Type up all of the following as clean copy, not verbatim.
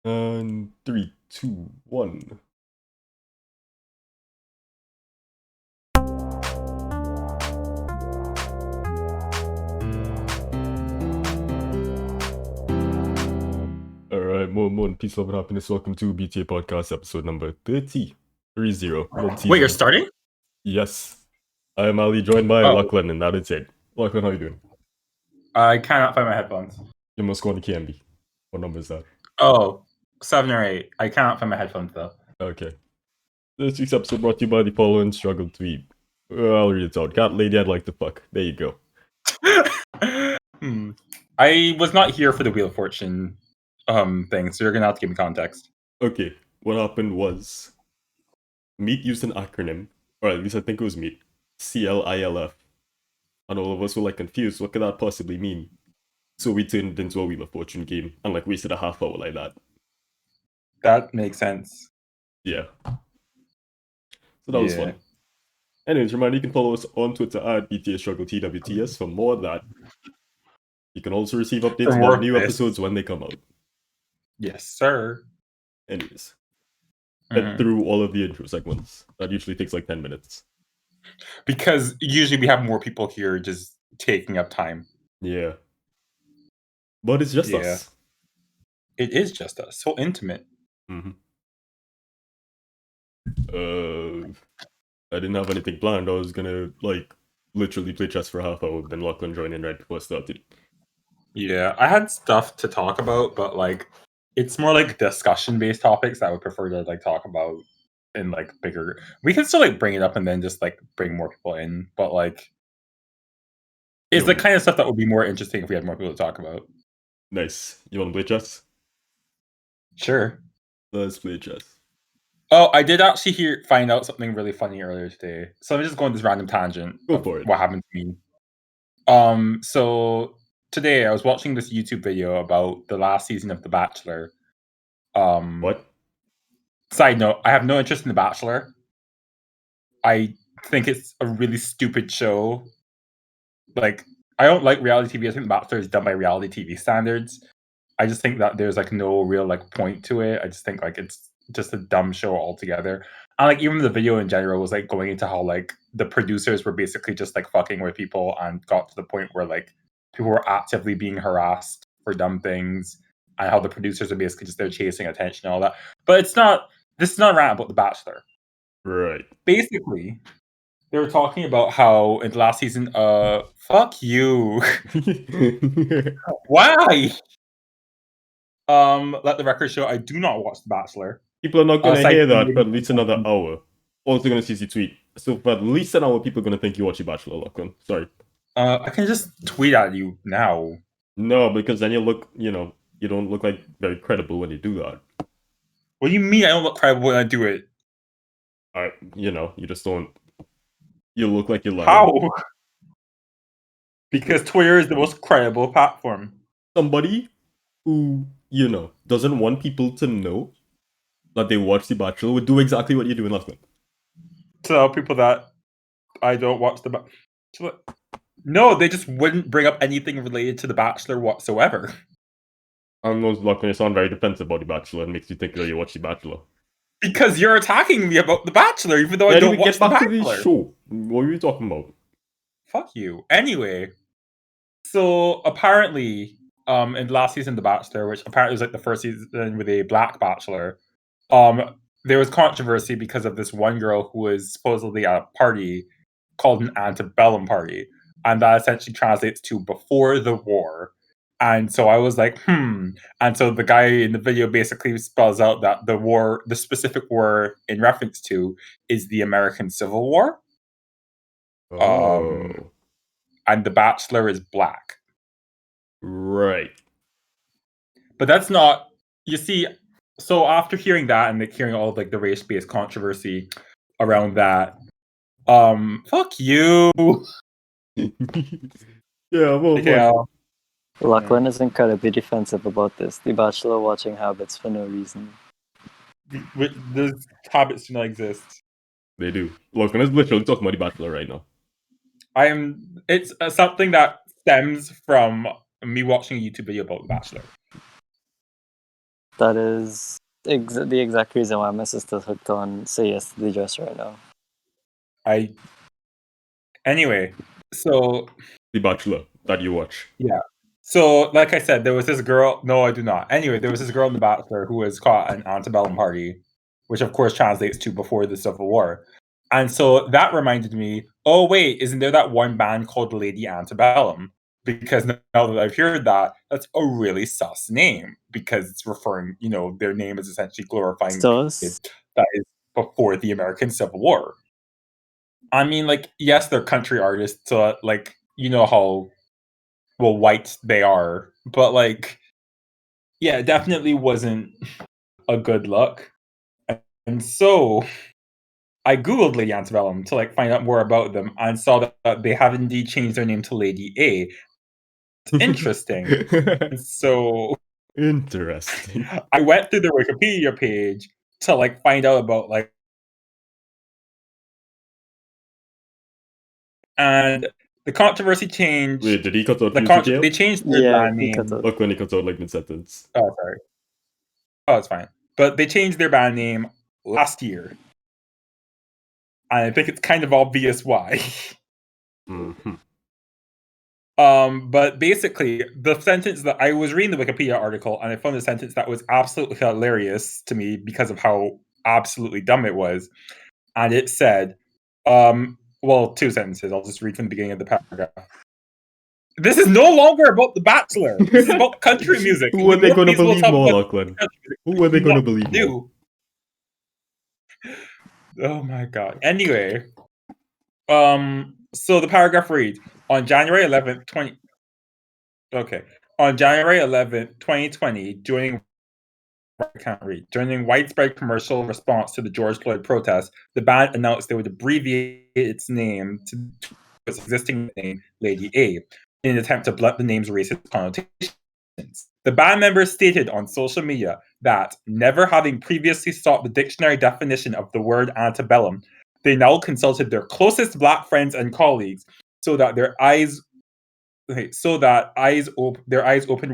And 3, 2, 1. Alright, more and peace, love, and happiness. Welcome to BTA Podcast, episode number 30. 30, mid-season. Wait, you're starting? Yes. I am Ali, joined by Oh. Lachlan, and that is it. Lachlan, how you doing? I cannot find my headphones. You must go on the KMB. What number is that? Oh, 7 or 8. I cannot find my headphones, though. Okay. This week's episode brought to you by the following struggle tweet. I'll read it out. Cat lady I'd like to fuck. There you go. I was not here for the Wheel of Fortune thing, so you're gonna have to give me context. Okay, what happened was Meet used an acronym, or at least I think it was Meet, CLILF. And all of us were like confused, what could that possibly mean? So we turned it into a Wheel of Fortune game and like wasted a half hour like that. That makes sense. Yeah. So that was fun. Anyways, reminder, you can follow us on Twitter at BTA Struggle TWTS for more of that. You can also receive updates about new episodes when they come out. Yes, sir. Anyways. Head through all of the intro segments. That usually takes like 10 minutes. Because usually we have more people here just taking up time. Yeah. But it's just us. It is just us. So intimate. I didn't have anything planned. I was gonna like literally play chess for a half hour, then Lachlan joined in right before I started. Yeah, I had stuff to talk about, but like it's more like discussion-based topics that I would prefer to like talk about in like bigger. We can still like bring it up and then just like bring more people in, but like it's the kind of stuff that would be more interesting if we had more people to talk about. Nice. You want to play chess? Sure. Let's play chess. Oh, I did actually find out something really funny earlier today. So I'm just going this random tangent. Go for it. What happened to me? So today I was watching this YouTube video about the last season of The Bachelor. What? Side note, I have no interest in The Bachelor. I think it's a really stupid show. Like, I don't like reality TV. I think The Bachelor is done by reality TV standards. I just think that there's like no real like point to it. I just think like it's just a dumb show altogether. And like even the video in general was like going into how like the producers were basically just like fucking with people and got to the point where like people were actively being harassed for dumb things, and how the producers are basically just there chasing attention and all that. But this is not a rant about The Bachelor. Right. Basically, they were talking about how in the last season, fuck you. Why? Let the record show I do not watch The Bachelor. People are not gonna hear that for at least another hour. Also gonna see you tweet. So for at least an hour, people are gonna think you watch The Bachelor, Lachlan. Sorry. I can just tweet at you now. No, because then you don't look like very credible when you do that. What do you mean I don't look credible when I do it? You just don't. You look like you're lying. How? Because Twitter is the most credible platform. Somebody who, doesn't want people to know that they watch The Bachelor would do exactly what you're doing, Lachlan. Tell people that I don't watch The Bachelor. No, they just wouldn't bring up anything related to The Bachelor whatsoever. I know, Lachlan, you sound very defensive about The Bachelor and makes you think that you watch The Bachelor. Because you're attacking me about The Bachelor, even though I don't watch The Bachelor. To the show. What are you talking about? Fuck you. Anyway, so apparently, in the last season of The Bachelor, which apparently was like the first season with a black bachelor, there was controversy because of this one girl who was supposedly at a party called an antebellum party, and that essentially translates to before the war. And so I was like, And so the guy in the video basically spells out that the specific war in reference to is the American Civil War. Oh. And The Bachelor is black. Right. But that's not, you see, so after hearing that and like hearing all of, like the race-based controversy around that, fuck you. Yeah, well, Lachlan is incredibly defensive about this. The Bachelor watching habits for no reason. Those habits do not exist. They do. Lachlan is literally talking about The Bachelor right now. It's something that stems from me watching a YouTube video about The Bachelor. That is the exact reason why my sister's hooked on Say Yes to the Dress right now. Anyway, so The Bachelor that you watch. yeah. So, like I said, there was this girl. No, I do not. Anyway, there was this girl in The Bachelor who was caught at an antebellum party, which of course translates to before the Civil War. And so that reminded me, oh, wait, isn't there that one band called Lady Antebellum? Because now that I've heard that, that's a really sus name because it's referring, their name is essentially glorifying Sus? that is before the American Civil War. I mean, like, yes, they're country artists, so, like, you know how white they are, but like, yeah, it definitely wasn't a good look. And so I googled Lady Antebellum to like find out more about them and saw that they have indeed changed their name to Lady A. It's interesting. So Interesting. I went through their Wikipedia page to like find out about like, and the controversy changed. Wait, did he cut out music They changed their Yeah, band he name. cut out. Look when he cut out like mid-sentence. Oh, sorry. Oh, it's fine. But they changed their band name last year. And I think it's kind of obvious why. Mm-hmm. But basically, the sentence that I was reading the Wikipedia article and I found a sentence that was absolutely hilarious to me because of how absolutely dumb it was. And it said, two sentences. I'll just read from the beginning of the paragraph. This is no longer about The Bachelor. This is about country music. Who are they going to believe more, Lachlan? Who are they going to believe more? Oh my god. Anyway, so the paragraph reads, on January 11th, 2020, during widespread commercial response to the George Floyd protests, the band announced they would abbreviate its name to its existing name, Lady A, in an attempt to blunt the name's racist connotations. The band members stated on social media that, never having previously sought the dictionary definition of the word antebellum, they now consulted their closest Black friends and colleagues so that their eyes opened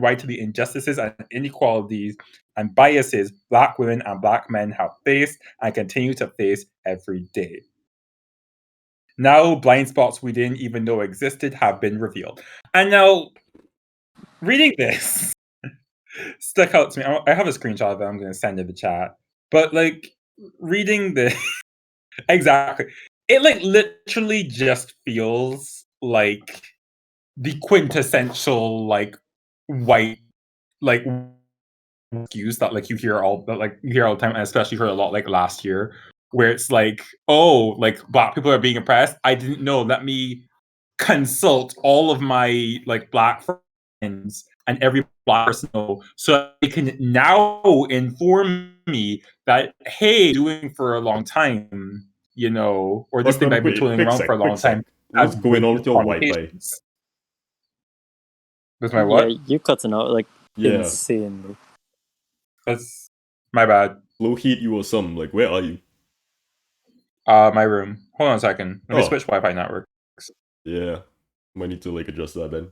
wide to the injustices and inequalities and biases Black women and Black men have faced and continue to face every day. Now, blind spots we didn't even know existed have been revealed. And now, reading this stuck out to me. I have a screenshot of it I'm going to send in the chat. But, like, reading this, exactly, it, like, literally just feels like the quintessential, like, white, like, excuse that, like, you hear all the time, and especially heard a lot, like, last year, where it's like, oh, like, Black people are being oppressed. I didn't know. Let me consult all of my, like, Black friends and every Black person know, so they can now inform me that, hey, doing for a long time, or this thing that I've been tooling around for a long time What's has going on with your Wi-Fi? connotations. With my what? Yeah, you cutting out like Yeah, insanely. That's my bad. low heat you or something. Like, where are you? My room. Hold on a second. Let me Oh. switch Wi-Fi networks. Yeah, might need to like adjust that then.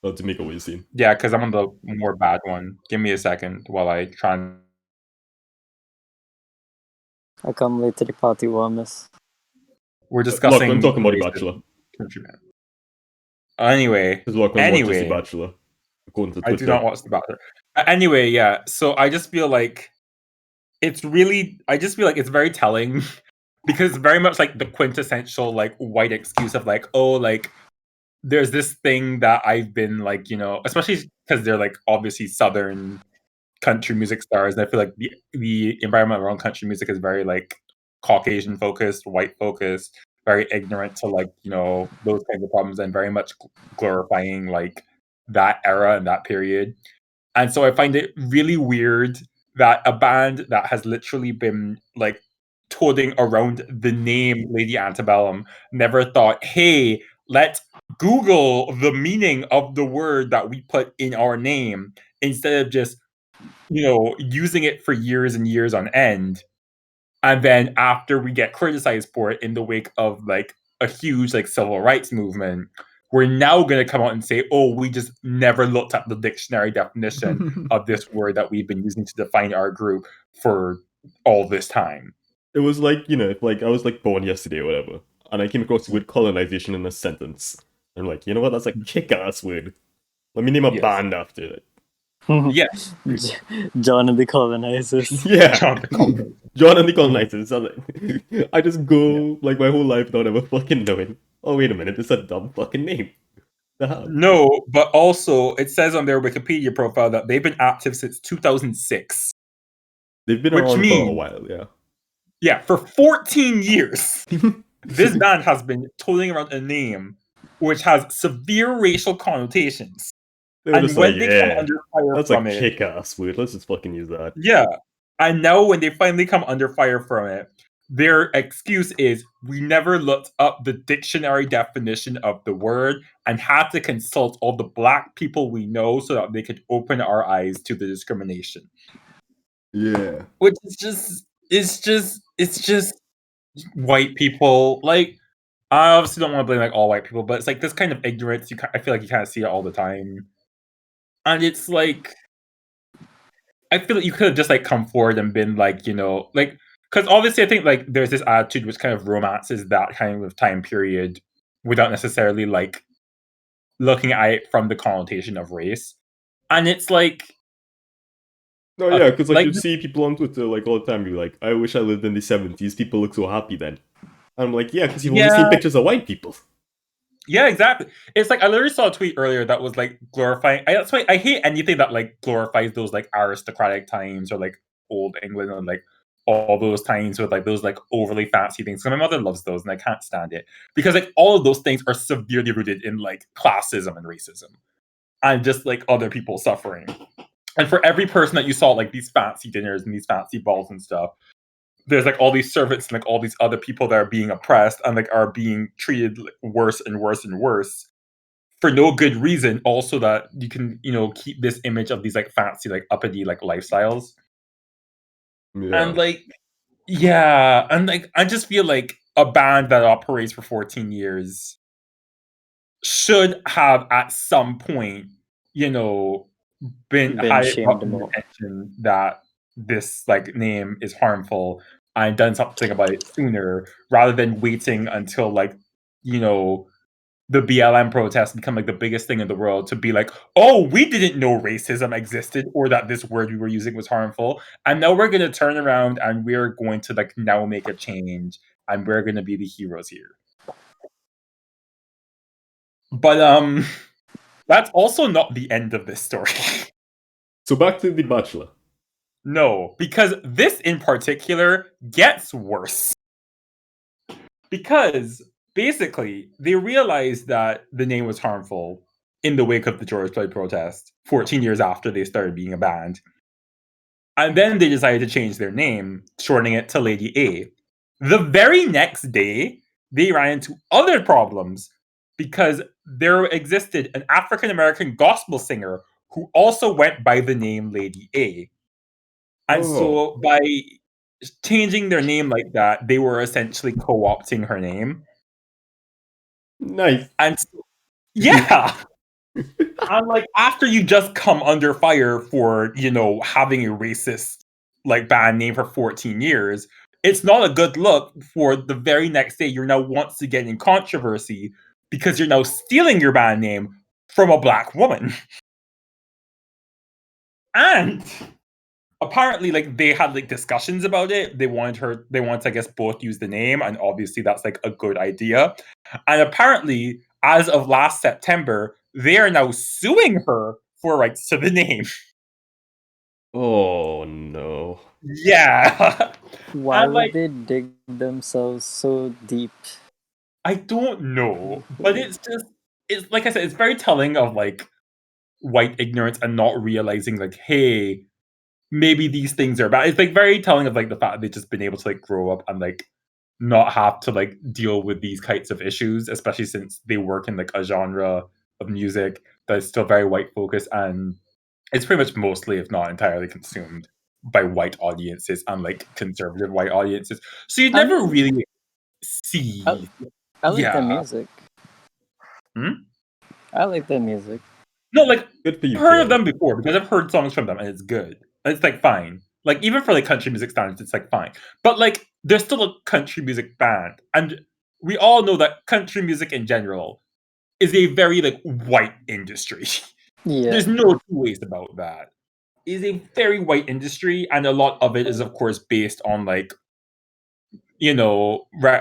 To make a way scene. Yeah, because I'm on the more bad one. Give me a second while I try and... I come late to the party, warmness. We're discussing... Lachlan, talking about The Bachelor. Anyway. Because Lachlan watches The Bachelor. According to Twitter. I do not watch The Bachelor. Anyway, yeah. So I just feel like it's very telling because it's very much like the quintessential like white excuse of like, oh, like there's this thing that I've been like, especially because they're like obviously Southern country music stars, and I feel like the environment around country music is very like Caucasian focused, white focused, very ignorant to like those kinds of problems, and very much glorifying like that era and that period. And so I find it really weird that a band that has literally been like toting around the name Lady Antebellum never thought, hey, let's Google the meaning of the word that we put in our name instead of just using it for years and years on end. And then after we get criticized for it in the wake of like a huge like civil rights movement, we're now going to come out and say, oh, we just never looked at the dictionary definition of this word that we've been using to define our group for all this time. It was like, if like I was like born yesterday or whatever, and I came across the word colonization in a sentence. I'm like, you know what? That's a kick-ass word. Let me name a Yes. band after it. Yes. John and the Colonizers. Yeah. John the Colonizer. John and the Colonizers. Like, I just go like my whole life without ever fucking knowing. Oh, wait a minute. It's a dumb fucking name. The hell? No, but also it says on their Wikipedia profile that they've been active since 2006. They've been Which around for a means- while, yeah. Yeah, for 14 years. This band has been toiling around a name which has severe racial connotations. They were And just when like, they come yeah, under fire that's a from it, kick-ass word. Let's just fucking use that. yeah. And now when they finally come under fire from it, their excuse is we never looked up the dictionary definition of the word and had to consult all the black people we know so that they could open our eyes to the discrimination. Yeah. Which is it's just white people. Like, I obviously don't want to blame like all white people, but it's like this kind of ignorance. I feel like you kind of see it all the time, and it's like I feel like you could have just like come forward and been like, like, because obviously I think like there's this attitude which kind of romances that kind of time period without necessarily like looking at it from the connotation of race, and it's like. No, yeah, because like like you see people on Twitter like all the time be like, I wish I lived in the 70s. People look so happy then. And I'm like, yeah, because you've only seen pictures of white people. Yeah, exactly. It's like I literally saw a tweet earlier that was like glorifying. That's why I hate anything that like glorifies those like aristocratic times or like old England and like all those times with like those like overly fancy things. So my mother loves those and I can't stand it because like all of those things are severely rooted in like classism and racism and just like other people suffering. And for every person that you saw at, like these fancy dinners and these fancy balls and stuff, there's like all these servants and like all these other people that are being oppressed and like are being treated like, worse and worse and worse for no good reason. Also, that you can keep this image of these like fancy like uppity like lifestyles. Yeah. And like and like I just feel like a band that operates for 14 years should have at some point been high shamed up in the more. attention that this like name is harmful and done something about it sooner rather than waiting until like the BLM protests become like the biggest thing in the world to be like, oh, we didn't know racism existed or that this word we were using was harmful, and now we're going to turn around and we're going to like now make a change and we're going to be the heroes here. But that's also not the end of this story. So back to The Bachelor. No, because this in particular gets worse. Because basically, they realized that the name was harmful in the wake of the George Floyd protest, 14 years after they started being a band. And then they decided to change their name, shortening it to Lady A. The very next day, they ran into other problems because there existed an African American gospel singer who also went by the name Lady A. And so by changing their name like that, they were essentially co-opting her name. Nice. And so, yeah. And like after you just come under fire for, having a racist like band name for 14 years, it's not a good look for the very next day you're now once again in controversy because you're now stealing your band name from a black woman. And apparently like they had like discussions about it. They wanted to, I guess, both use the name, and obviously that's like a good idea. And apparently as of last September, they are now suing her for rights to the name. Oh no. Yeah. Why And, would like, they dig themselves so deep? I don't know, but it's like I said, it's very telling of like white ignorance and not realizing like, hey, maybe these things are bad. It's like very telling of like the fact that they've just been able to like grow up and like not have to like deal with these kinds of issues, especially since they work in like a genre of music that is still very white focused and it's pretty much mostly, if not entirely, consumed by white audiences and like conservative white audiences. So you never mean, really see. I like their Yeah. music. Hmm? I like the music. No, like Good for you, I've heard of KL. them before because I've heard songs from them and it's good. It's like fine. Like even for like country music standards, it's like fine. But like they're still a country music band, and we all know that country music in general is a very like white industry. Yeah. There's no two ways about that. It is a very white industry, and a lot of it is of course based on like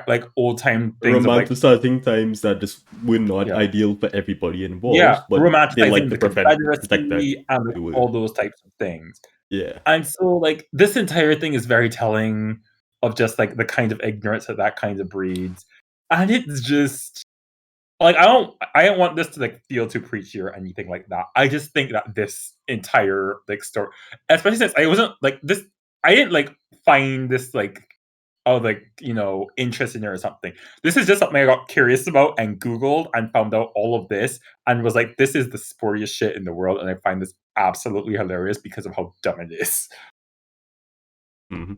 like old time things of like Romanticizing times that just were not yeah. ideal for everybody Yeah, involved, but they like romanticizing to the protect that Confederacy and like, they were. all those types of things. Yeah. And so, like, this entire thing is very telling of just like the kind of ignorance that kind of breeds, and it's just like I don't want this to like feel too preachy or anything like that. I just think that this entire like story, especially since I wasn't like this, I didn't like find this like like interest in it or something. This is just something I got curious about and Googled and found out all of this and was like, this is the sportiest shit in the world, and I find this absolutely hilarious because of how dumb it is. Mhm.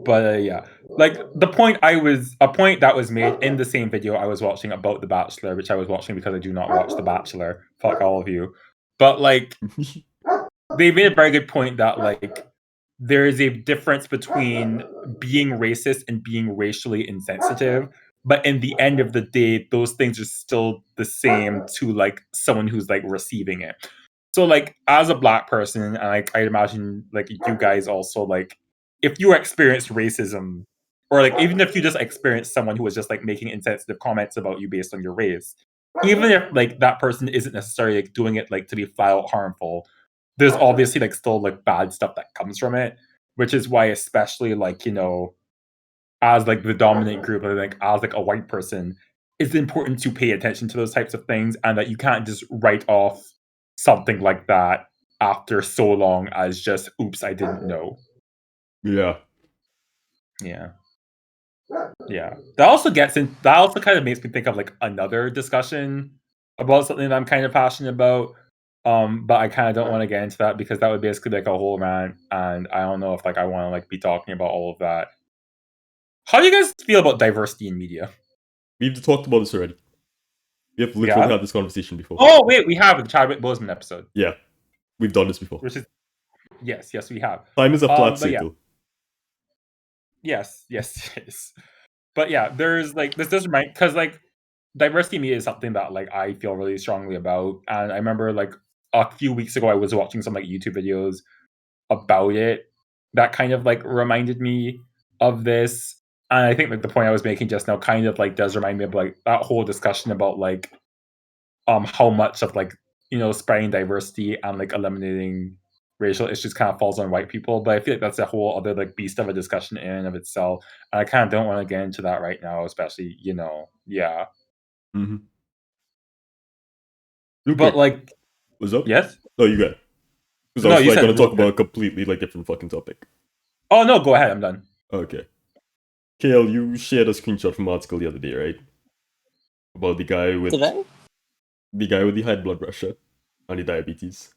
But yeah, like a point that was made in the same video I was watching about The Bachelor, which I was watching because I do not watch The Bachelor. Fuck all of you. But like, they made a very good point that like there is a difference between being racist and being racially insensitive. But in the end of the day, those things are still the same to like someone who's like receiving it. So like as a black person, and like I imagine like you guys also like if you experience racism or like even if you just experience someone who was just like making insensitive comments about you based on your race, even if like that person isn't necessarily like doing it like to be flat out harmful, there's obviously like still like bad stuff that comes from it, which is why especially like as like the dominant group or like as like a white person, it's important to pay attention to those types of things and that you can't just write off something like that after so long as just oops I didn't know. Yeah. Yeah. That also kind of makes me think of like another discussion about something that I'm kind of passionate about. But I kind of don't want to get into that because that would basically like a whole rant, and I don't know if like I want to like be talking about all of that. How do you guys feel about diversity in media? We've talked about this already. We have literally Yeah. had this conversation before. Oh wait, we have the Chadwick Boseman episode, Yeah. We've done this before. which is yes, we have. Time is a flat But yeah, circle. yes, it is. But yeah, there's like this does remind because like diversity in media is something that like I feel really strongly about, and I remember like a few weeks ago I was watching some like YouTube videos about it that kind of like reminded me of this, and I think like the point I was making just now kind of like does remind me of like that whole discussion about like how much of like spreading diversity and like eliminating racial issues kind of falls on white people, but I feel like that's a whole other like beast of a discussion in and of itself, and I kind of don't want to get into that right now, especially yeah. Mm-hmm. But like what's up? yes, No, you got it. Because I no, was you like said going to real talk about a quick. completely like different fucking topic. Oh no, go ahead, I'm done. Okay. KL, you shared a screenshot from an article the other day, right? About Did I? the guy with the high blood pressure and the diabetes.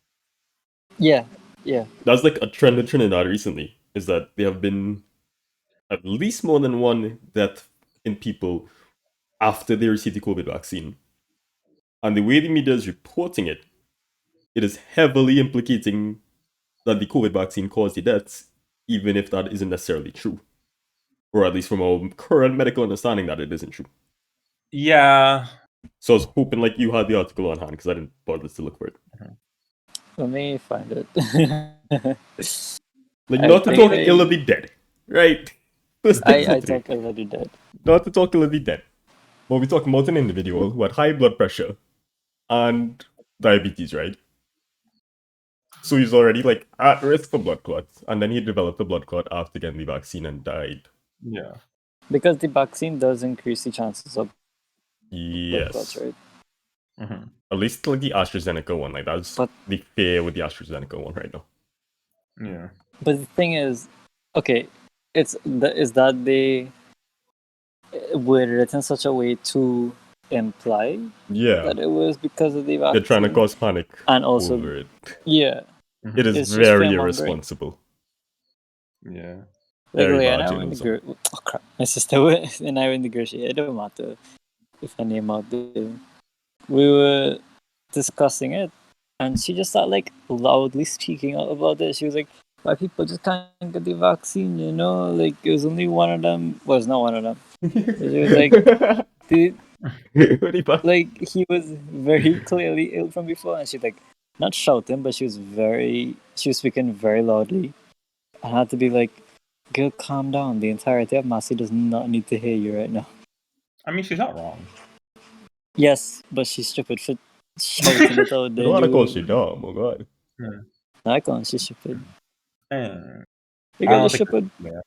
Yeah. That's like a trend in Trinidad recently, is that there have been at least more than one death in people after they received the COVID vaccine. And the way the media is reporting it, it is heavily implicating that the COVID vaccine caused the deaths, even if that isn't necessarily true. Or at least from our current medical understanding that it isn't true. Yeah. So I was hoping like you had the article on hand because I didn't bother to look for it. Let me find it. Like I not to think talk ill of the dead, right? First things I today. talk already dead. Not to talk ill of the dead. But we're talking about an individual who had high blood pressure and diabetes, right? So he's already like at risk for blood clots, and then he developed a blood clot after getting the vaccine and died. Yeah. Because the vaccine does increase the chances of blood clots, Yes. right? Mm-hmm. At least like the AstraZeneca one, like that's But the fear with the AstraZeneca one right now. Yeah. but the thing is, okay, is that they were written such a way to imply Yeah. that it was because of the vaccine. They're trying to cause panic and also over it. yeah, Mm-hmm. It is it's just very fear-mongering. irresponsible. Yeah. Like Very Leanna bad in the journalism. oh crap, my sister and I were in the grocery. It don't matter if I name out the we were discussing it, and she just started like loudly speaking out about it. She was like, "Why people just can't get the vaccine? You know, like it was only one of them. Well, it's not one of them. She was like, the, What the fuck? like he was very clearly ill from before, and she like not shouting, but she was speaking very loudly. I had to be like, "Girl, calm down. The entirety of Massey does not need to hear you right now." I mean, she's not wrong. Yes, but she's stupid for shouting it out I there. don't want to call shit dumb. Oh god. I can't. She's stupid. Eh, You I girl don't is think. stupid. Yeah.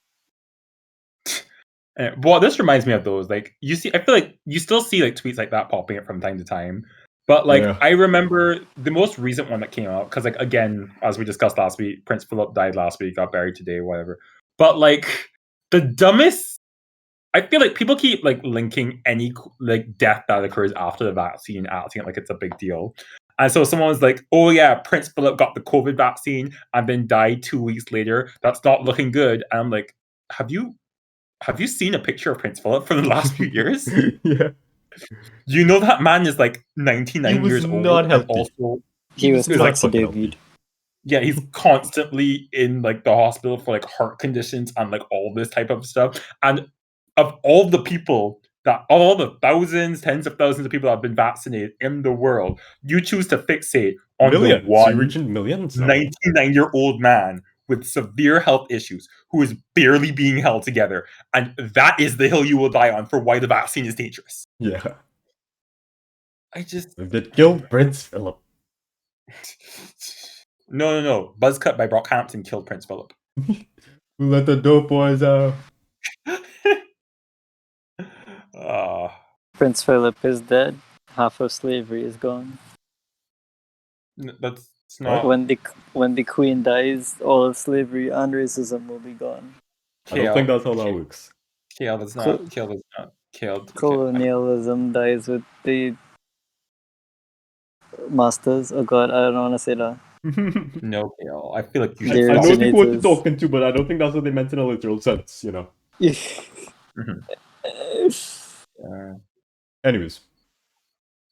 Well, this reminds me of those. Like you see, I feel like you still see like tweets like that popping up from time to time. But like Yeah. I remember the most recent one that came out because like again, as we discussed last week, Prince Philip died last week, got buried today, whatever. But like the dumbest. I feel like people keep like linking any like death that occurs after the vaccine, acting like it's a big deal. And so someone was like, "Oh yeah, Prince Philip got the COVID vaccine and then died 2 weeks later. That's not looking good." And I'm like, "Have you seen a picture of Prince Philip from the last few years? Yeah. You know that man is like He 99 was years not old and healthy. also He was not fucking taxidermied. healthy. yeah, he's constantly in like the hospital for like heart conditions and like all this type of stuff. And of all the people that all the thousands, tens of thousands of people that have been vaccinated in the world, you choose to fixate on the Millions. You're one reaching millions now. 99-year-old man with severe health issues who is barely being held together. And that is the hill you will die on for why the vaccine is dangerous. Yeah. I just That killed Prince Philip. No. Buzzcut by Brockhampton killed Prince Philip. Let the dope boys out. Prince Philip is dead. Half of slavery is gone. That's not. When the queen dies, all of slavery and racism will be gone. I don't think that's how that works. Kale that's not. Kale that's not. Killed. Colonialism dies with the masters. Oh god, I don't want to say that. No, Kale. I feel like you I should. They're know Stop. people what you're originators. talking to, but I don't think that's what they meant in a literal sense, you know. Anyways.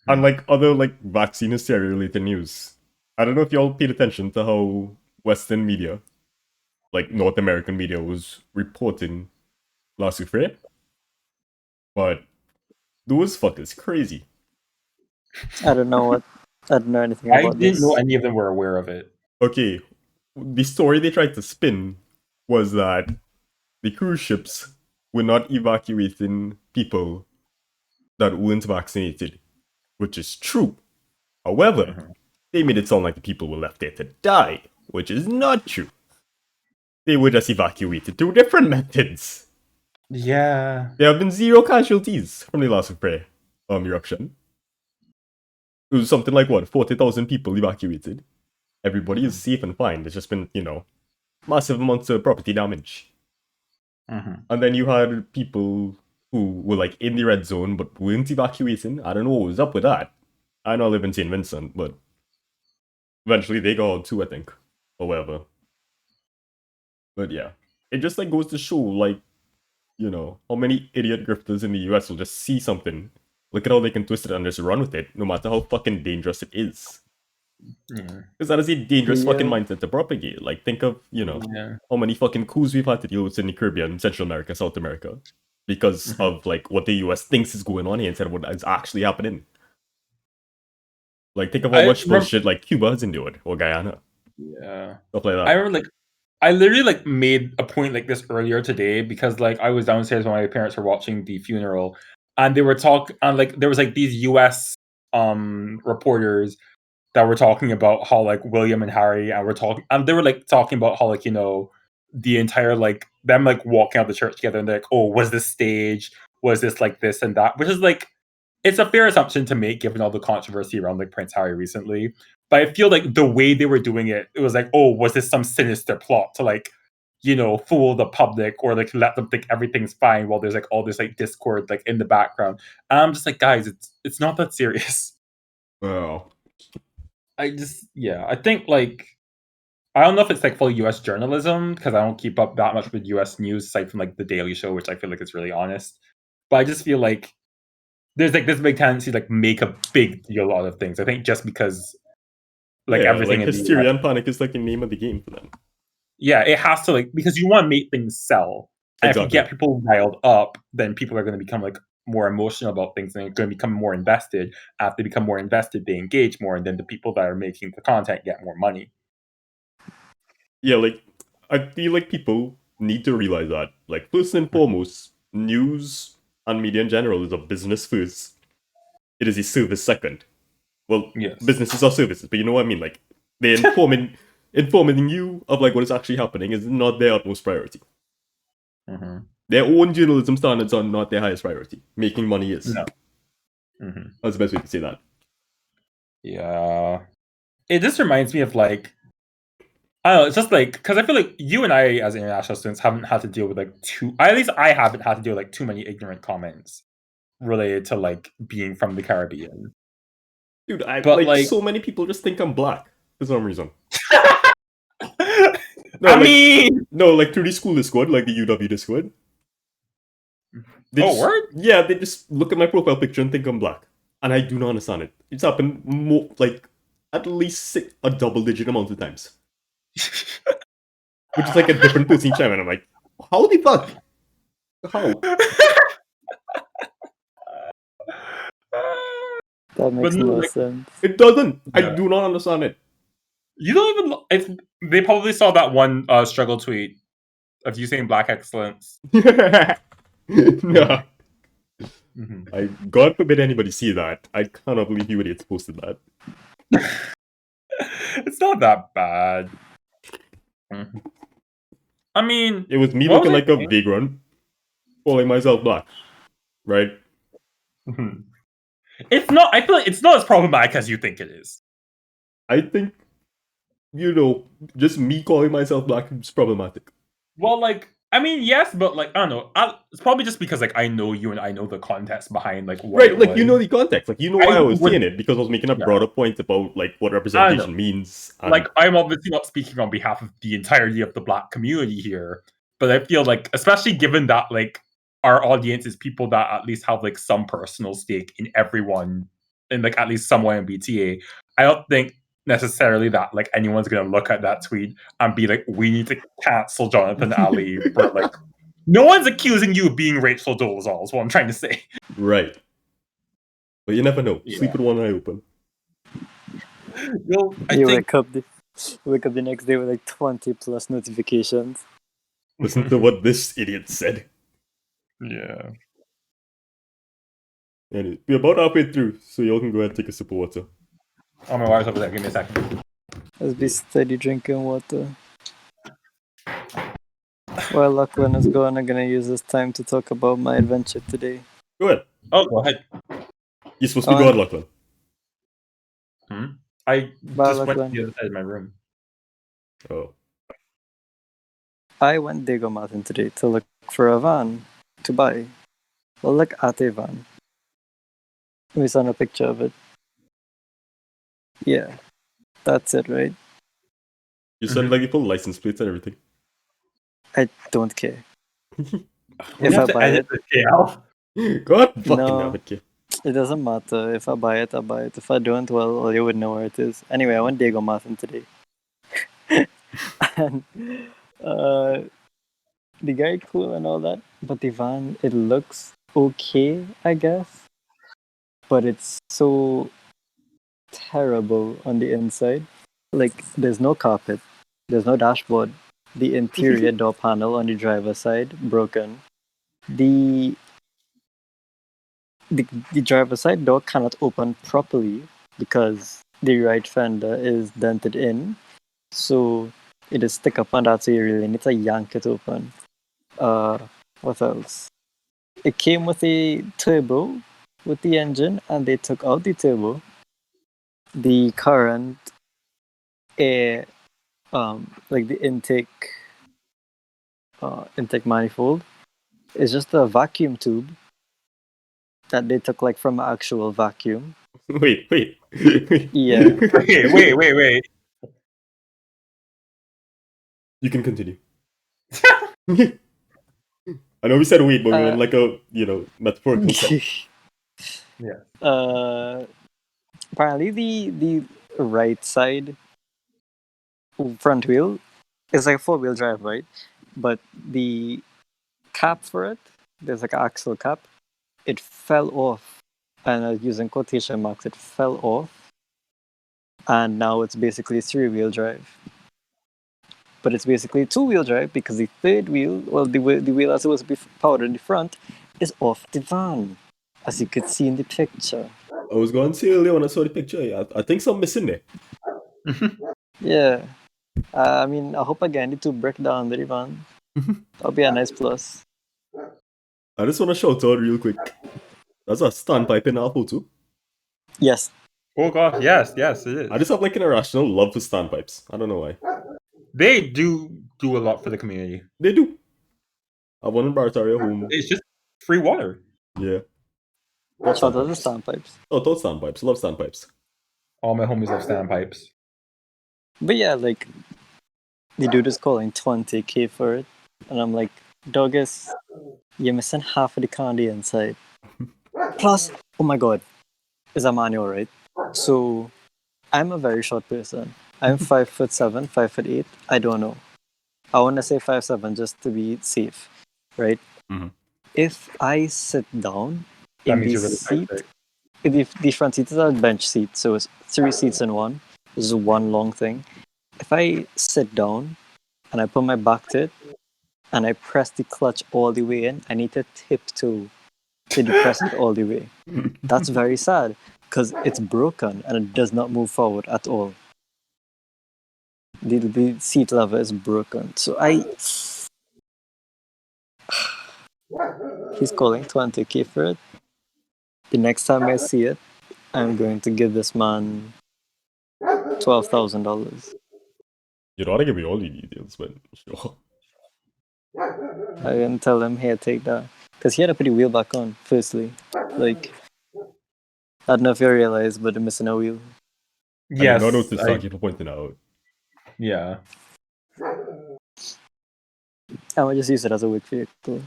Unlike other like vaccine hysteria related news, I don't know if y'all paid attention to how Western media, like North American media, was reporting last week, right? But those fuckers crazy. I don't know anything I about didn't this. know any of them were aware of it. Okay, the story they tried to spin was that the cruise ships were not evacuating people that weren't vaccinated, which is true. However, they made it sound like the people were left there to die, which is not true. They were just evacuated through different methods. Yeah. There have been 0 casualties from the last eruption. It was something like, 40,000 people evacuated. Everybody is safe and fine. There's just been, massive amounts of property damage. And then you had people who were like in the red zone but weren't evacuating. I don't know what was up with that. I know I live in St. Vincent, but eventually they got out too, I think. Or whatever. But yeah. It just like goes to show, like, how many idiot grifters in the US will just see something, look at how they can twist it and just run with it, no matter how fucking dangerous it is. Because that is a dangerous fucking mindset to propagate. Like, think of, how many fucking coups we've had to deal with in the Caribbean, Central America, South America. Because of, like, what the US thinks is going on here instead of what is actually happening. Like, think of how much bullshit, like, Cuba has endured, or Guyana. Yeah. Stuff like that. I remember, like, I literally, like, made a point like this earlier today because, like, I was downstairs when my parents were watching the funeral, and they were talking, and, like, there was, like, these US reporters that were talking about how, like, William and Harry, and they were, like, talking about how, like, the entire, like, them, like, walking out the church together, and they're like, oh, was this staged? Was this, like, this and that? Which is, like, it's a fair assumption to make given all the controversy around, like, Prince Harry recently. But I feel like the way they were doing it, it was like, oh, was this some sinister plot to, like, fool the public or, like, let them think everything's fine while there's, like, all this, like, discord, like, in the background. And I'm just like, guys, it's not that serious. Wow. I think, like, I don't know if it's, like, full US journalism, because I don't keep up that much with US news, aside from, like, The Daily Show, which I feel like is really honest. But I just feel like there's like this big tendency to like make a big deal out of things. I think just because like yeah, everything like in the hysteria and panic is like the name of the game for them. yeah, it has to like because you want to make things sell. And if you Exactly. get people riled up, then people are going to become like more emotional about things and they're going to become more invested. After they become more invested, they engage more, and then the people that are making the content get more money. Yeah, like I feel like people need to realize that. Like first and foremost, news and media in general is a business first. It is a service second. Well, Yes. businesses are services, but you know what I mean? Like they're informing you of like what is actually happening is not their utmost priority. Mm-hmm. Their own journalism standards are not their highest priority. Making money is. No. Mm-hmm. That's the best way to say that. Yeah. It just reminds me of like I don't know, it's just like because I feel like you and I as international students haven't had to deal with like at least I haven't had to deal with like too many ignorant comments related to like being from the Caribbean. Dude, But like so many people just think I'm black for some reason. No, like through the school Discord, like the UW Discord. word? Yeah, they just look at my profile picture and think I'm black. And I do not understand it. It's happened more, like, at least a double-digit amount of times. Which is like a different person each time, and I'm like, how the fuck? How? That makes no, no like, sense. It doesn't. I Yeah. do not understand it. You don't even. They probably saw that one struggle tweet of you saying black excellence. No. Mm-hmm. God forbid anybody see that. I cannot believe you idiots posted that. It's not that bad. Mm-hmm. I mean, it was me looking like a vagrant, calling myself black, right? Mm-hmm. It's not. I feel like it's not as problematic as you think it is. I think, just me calling myself black is problematic. Well, like, I mean, yes, but like, I don't know. It's probably just because like I know you and I know the context behind like what. Right, like you know the context, like you know why I was saying it because I was making a broader point about like what representation means. And... like, I'm obviously not speaking on behalf of the entirety of the black community here, but I feel like, especially given that like our audience is people that at least have like some personal stake in everyone, and like at least someone in BTA, I don't think necessarily that like anyone's gonna look at that tweet and be like, we need to cancel Jonathan Ali for like no one's accusing you of being Rachel Dolezal is what I'm trying to say. Right. But you never know. Yeah. Sleep with one eye open. Well, wake up the next day with like 20 plus notifications. Listen to what this idiot said. Yeah. And we're about halfway through, so y'all can go ahead and take a sip of water. Oh, my wife's over there. Give me a second. Let's be steady drinking water. While Lachlan is gone, I'm gonna use this time to talk about my adventure today. Go ahead. Oh, go ahead. You're supposed to be God, Lachlan. I just went to the other side of my room. Oh. I went Diego Martin today to look for a van to buy. Well, look at a van. We saw a picture of it. Yeah, that's it, right? You send like the full license plates and everything. I don't care. If I buy it, God fucking damn it, it doesn't matter. If I buy it, I buy it. If I don't, well, you would know where it is. Anyway, I went Diego Martin today. And the guy cool and all that, but the van, it looks okay, I guess. But it's so terrible on the inside. Like, there's no carpet. There's no dashboard. The interior door panel on the driver's side, broken. The driver's side door cannot open properly because the right fender is dented in. So it is stick up on that, so you really need to yank it open. What else? It came with a turbo with the engine, and they took out the turbo. The current air, like the intake manifold, is just a vacuum tube that they took like from an actual vacuum. Wait. Yeah. Wait. You can continue. I know we said wait, but we were in like a, metaphorical sense. Yeah. Apparently the right side front wheel is like a 4-wheel drive, right? But the cap for it, there's like an axle cap, it fell off. And using quotation marks, it fell off. And now it's basically 3-wheel drive. But it's basically 2-wheel drive because the third wheel, well, the wheel that's supposed to be powered in the front, is off the van, as you could see in the picture. I was going to say earlier when I saw the picture, I think something missing there. Yeah. I mean, I hope again the two break down the van. That'll be a nice plus. I just want to shout out real quick. That's a standpipe in our photo. Yes. Oh gosh, yes, it is. I just have like an irrational love for standpipes. I don't know why. They do a lot for the community. They do. I have one in Barataria home. It's just free water. Yeah. Shout out to the standpipes. Oh, thought standpipes. Love standpipes. All my homies love standpipes. But yeah, like, the dude is calling 20K for it. And I'm like, Doggis, you're missing half of the candy inside. Plus, oh my god, it's a manual, right? So, I'm a very short person. I'm 5'7", 5'8". I don't know. I want to say 5'7" just to be safe, right? Mhm. If I sit down That in means the you're really seat, tight. the front seat is a bench seat, so it's 3 seats in one. This is one long thing. If I sit down and I put my back to it and I press the clutch all the way in, I need to tiptoe to depress it all the way. That's very sad because it's broken and it does not move forward at all. The seat lever is broken. So he's calling 20K for it. The next time I see it, I'm going to give this man $12,000. You don't want to give me all the details, but sure. I can tell him, here, take that. Because he had to put the wheel back on, firstly. Like, I don't know if you realize, but they're missing a wheel. Yes. I did not notice. Thank you for pointing out. Yeah. I would just use it as a work vehicle.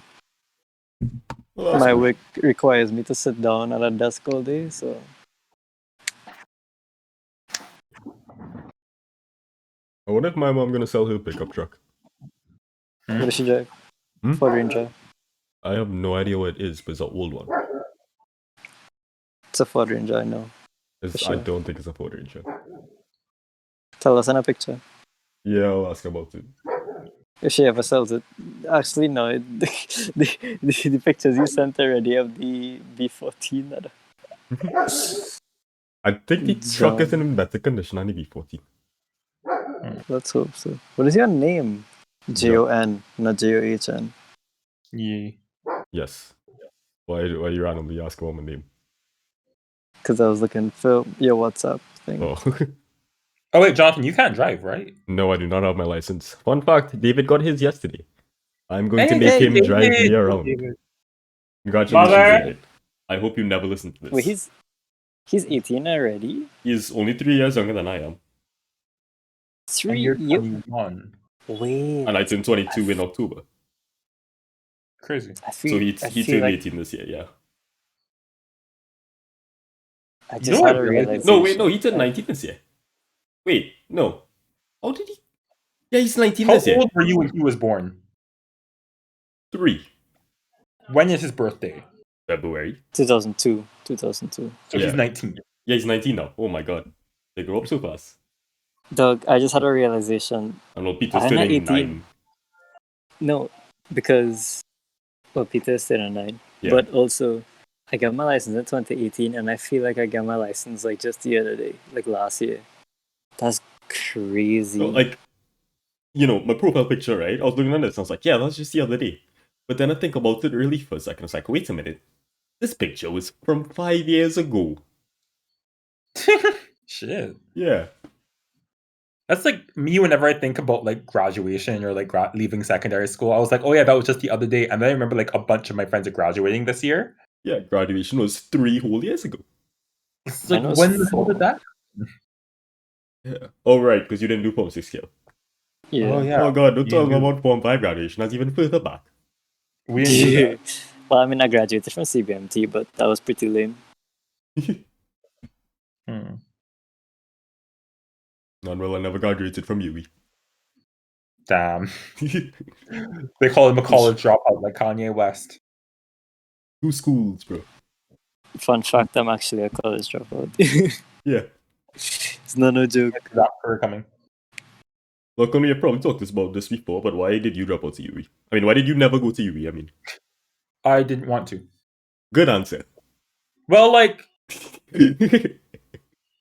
Well, My cool. work requires me to sit down at a desk all day, so I wonder if my mom gonna sell her pickup truck. what does she drive? Hmm? Ford Ranger. I have no idea what it is, but it's an old one. It's a Ford Ranger, I know. I sure. don't think it's a Ford Ranger. Tell us in a picture. Yeah, I'll ask about it. If she ever sells it. Actually, no. The pictures you sent already of the B14. I think the truck is in better condition than the V14. Let's hope so. What is your name? Jon, not John. Yeah. Yes. Why you randomly ask about my name? Because I was looking for your WhatsApp thing. Oh. Oh wait, Jonathan, you can't drive, right? No, I do not have my license. Fun fact, David got his yesterday. I'm going to Hey, make him David! drive me around. Congratulations, Mother! David. I hope you never listen to this. Wait, he's 18 already? He's only 3 years younger than I am. And you're 21. Wait. And I turned 22 in October. Crazy. So he turned 18 this year, yeah. I You just know had what a I realized? realization. No, wait, no, he turned 19 this year. Wait, no. How did he? Yeah, he's 19 How this year. old were you when he was born? 3. When is his birthday? February. 2002. So Yeah. he's 19. Yeah, he's 19 now. Oh my god. They grow up so fast. Doug, I just had a realization. I know Peter's I'm not turning 18. 9. No, because Peter is still 9. Yeah. But also, I got my license in 2018, and I feel like I got my license like just the other day, like last year. That's crazy. So, like, you know, my profile picture, right? I was looking at this and I was like, yeah, that's just the other day. But then I think about it really for a second. I was like, wait a minute. This picture was from 5 years ago. Shit. Yeah. That's like me whenever I think about like graduation or like leaving secondary school. I was like, oh yeah, that was just the other day. And then I remember like a bunch of my friends are graduating this year. Yeah, graduation was 3 whole years ago. It's like, Mine was when the hell 4. did that? Yeah. Oh, right, because you didn't do Form 6 scale. Yeah. Oh yeah. Oh god, don't You tell me do. about Form 5 graduation. That's even further back. We didn't do that. Well, I mean, I graduated from CBMT, but that was pretty lame. Manuel never graduated from UE. Damn. They call him a college dropout like Kanye West. 2 schools, bro. Fun fact, I'm actually a college dropout. Yeah. It's not no joke. That career coming. Look, we have probably talked about this before, but why did you drop out to UE? I mean, why did you never go to UE? I mean, I didn't want to. good answer. Well, like,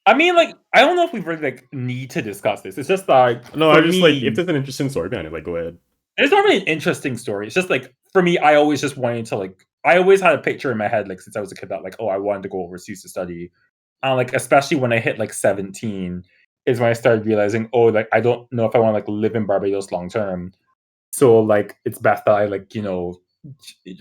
I mean, like, I don't know if we really like need to discuss this. It's just like No, for I just me, like if there's an interesting story behind it, like go ahead. it's not really an interesting story. It's just like for me, I always just wanted to like. I always had a picture in my head, like since I was a kid, that like, oh, I wanted to go overseas to study, and like especially when I hit like 17, is when I started realizing, oh, like I don't know if I want to like live in Barbados long term. So like it's best that I like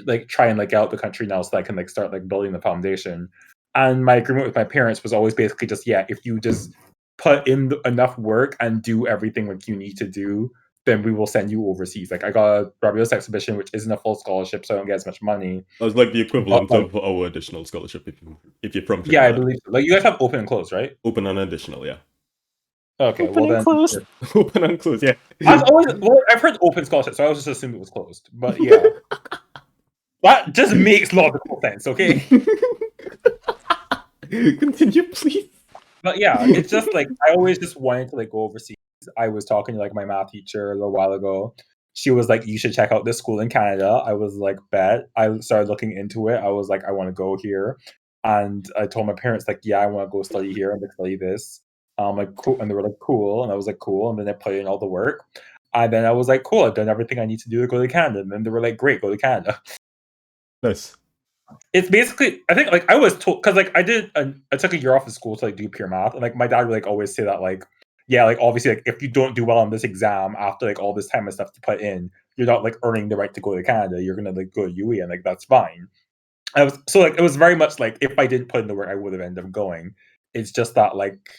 like try and like get out the country now so that I can like start like building the foundation. And my agreement with my parents was always basically just if you just put in enough work and do everything like you need to do, then we will send you overseas. Like I got a Barbados exhibition, which isn't a full scholarship, so I don't get as much money. That was like the equivalent But, like, of our additional scholarship if you're from yeah, I Trinidad. believe so. Like you guys have open and close, right? Open and additional, yeah. Okay, Open well and then closed. Open and closed, yeah. I've heard open scholarship, so I always just assumed it was closed. But yeah. That just makes logical sense, okay? Continue, please. But yeah, it's just like I always just wanted to like go overseas. I was talking to like my math teacher a little while ago. She was like, "You should check out this school in Canada." I was like, "Bet." I started looking into it. I was like, "I want to go here," and I told my parents like, "Yeah, I want to go study here and like study this." Like cool, and they were like, "Cool," and I was like, "Cool," and then they put in all the work, and then I was like, "Cool, I've done everything I need to do to go to Canada," and then they were like, "Great, go to Canada." Nice. It's basically, I think, like I was told because like I took a year off of school to like do pure math, and like my dad would like always say that like, yeah, like obviously like if you don't do well on this exam after like all this time and stuff to put in, you're not like earning the right to go to Canada. You're gonna like go to UE, and like that's fine. I was so like it was very much like if I didn't put in the work, I would have ended up going. It's just that like,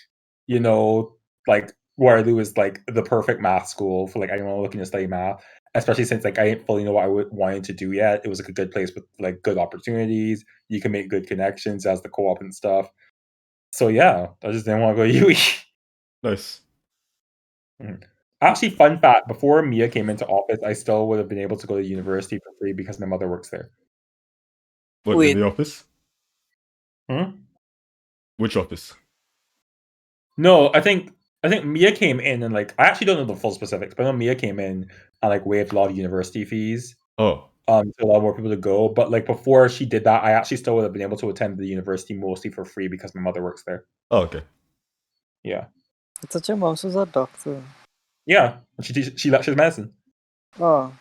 you know, like Waterloo is like the perfect math school for like anyone looking to study math, especially since like I didn't fully know what wanted to do yet. It was like a good place with like good opportunities. You can make good connections as the co-op and stuff. So yeah, I just didn't want to go to UE. Nice. Actually, fun fact: before Mia came into office, I still would have been able to go to university for free because my mother works there. What, Wait. in the office? Hmm? Which office? No, I think Mia came in and like I actually don't know the full specifics, but I know Mia came in and like waived a lot of university fees Oh. to allow more people to go. But like before she did that, I actually still would have been able to attend the university mostly for free because my mother works there. Oh, okay. Yeah. I thought your mom was a doctor. Yeah. She lectures medicine. Oh,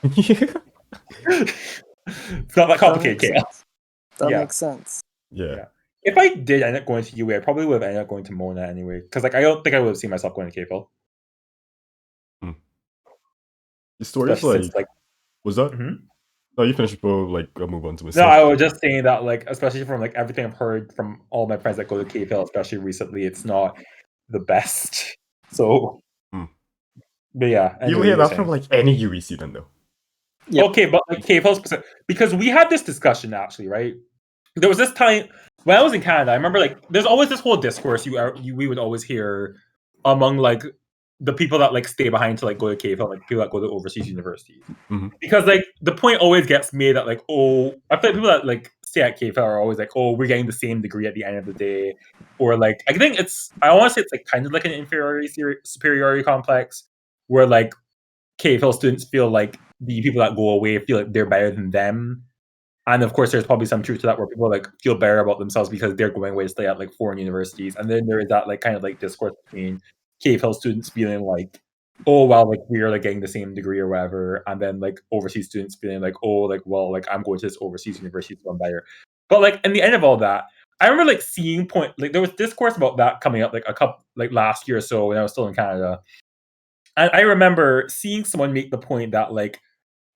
It's not that complicated, Kale. That Yeah. makes sense. Yeah. If I did end up going to UA, I probably would have ended up going to Mona anyway. Because like I don't think I would have seen myself going to KFL. The story is Especially like, since, like was that? Mhm. No, you finish before like I'll move on to my No, I was just saying that, like, especially from like everything I've heard from all my friends that go to KFL, especially recently, it's not the best. So, but yeah, You anyway, hear you were that from saying. like any UE student though. Yep. Okay, but like KFL specific, because we had this discussion actually, right? There was this time when I was in Canada. I remember like there's always this whole discourse we would always hear among like the people that like stay behind to like go to KFL, like people that go to overseas universities. Mhm. Because like the point always gets made that like, oh, I feel like people that like stay at KFL are always like, oh, we're getting the same degree at the end of the day, or like I think I want to say it's like kind of like an inferiority superiority complex where like KFL students feel like the people that go away feel like they're better than them. And of course, there's probably some truth to that where people like feel better about themselves because they're going away to stay at like foreign universities. And then there is that like kind of like discourse between KFL students feeling like, oh well, like we're like getting the same degree or whatever, and then like overseas students feeling like, oh, like well, like I'm going to this overseas university, so I'm better. But like in the end of all that, I remember like seeing like there was discourse about that coming up like a couple like last year or so when I was still in Canada. And I remember seeing someone make the point that like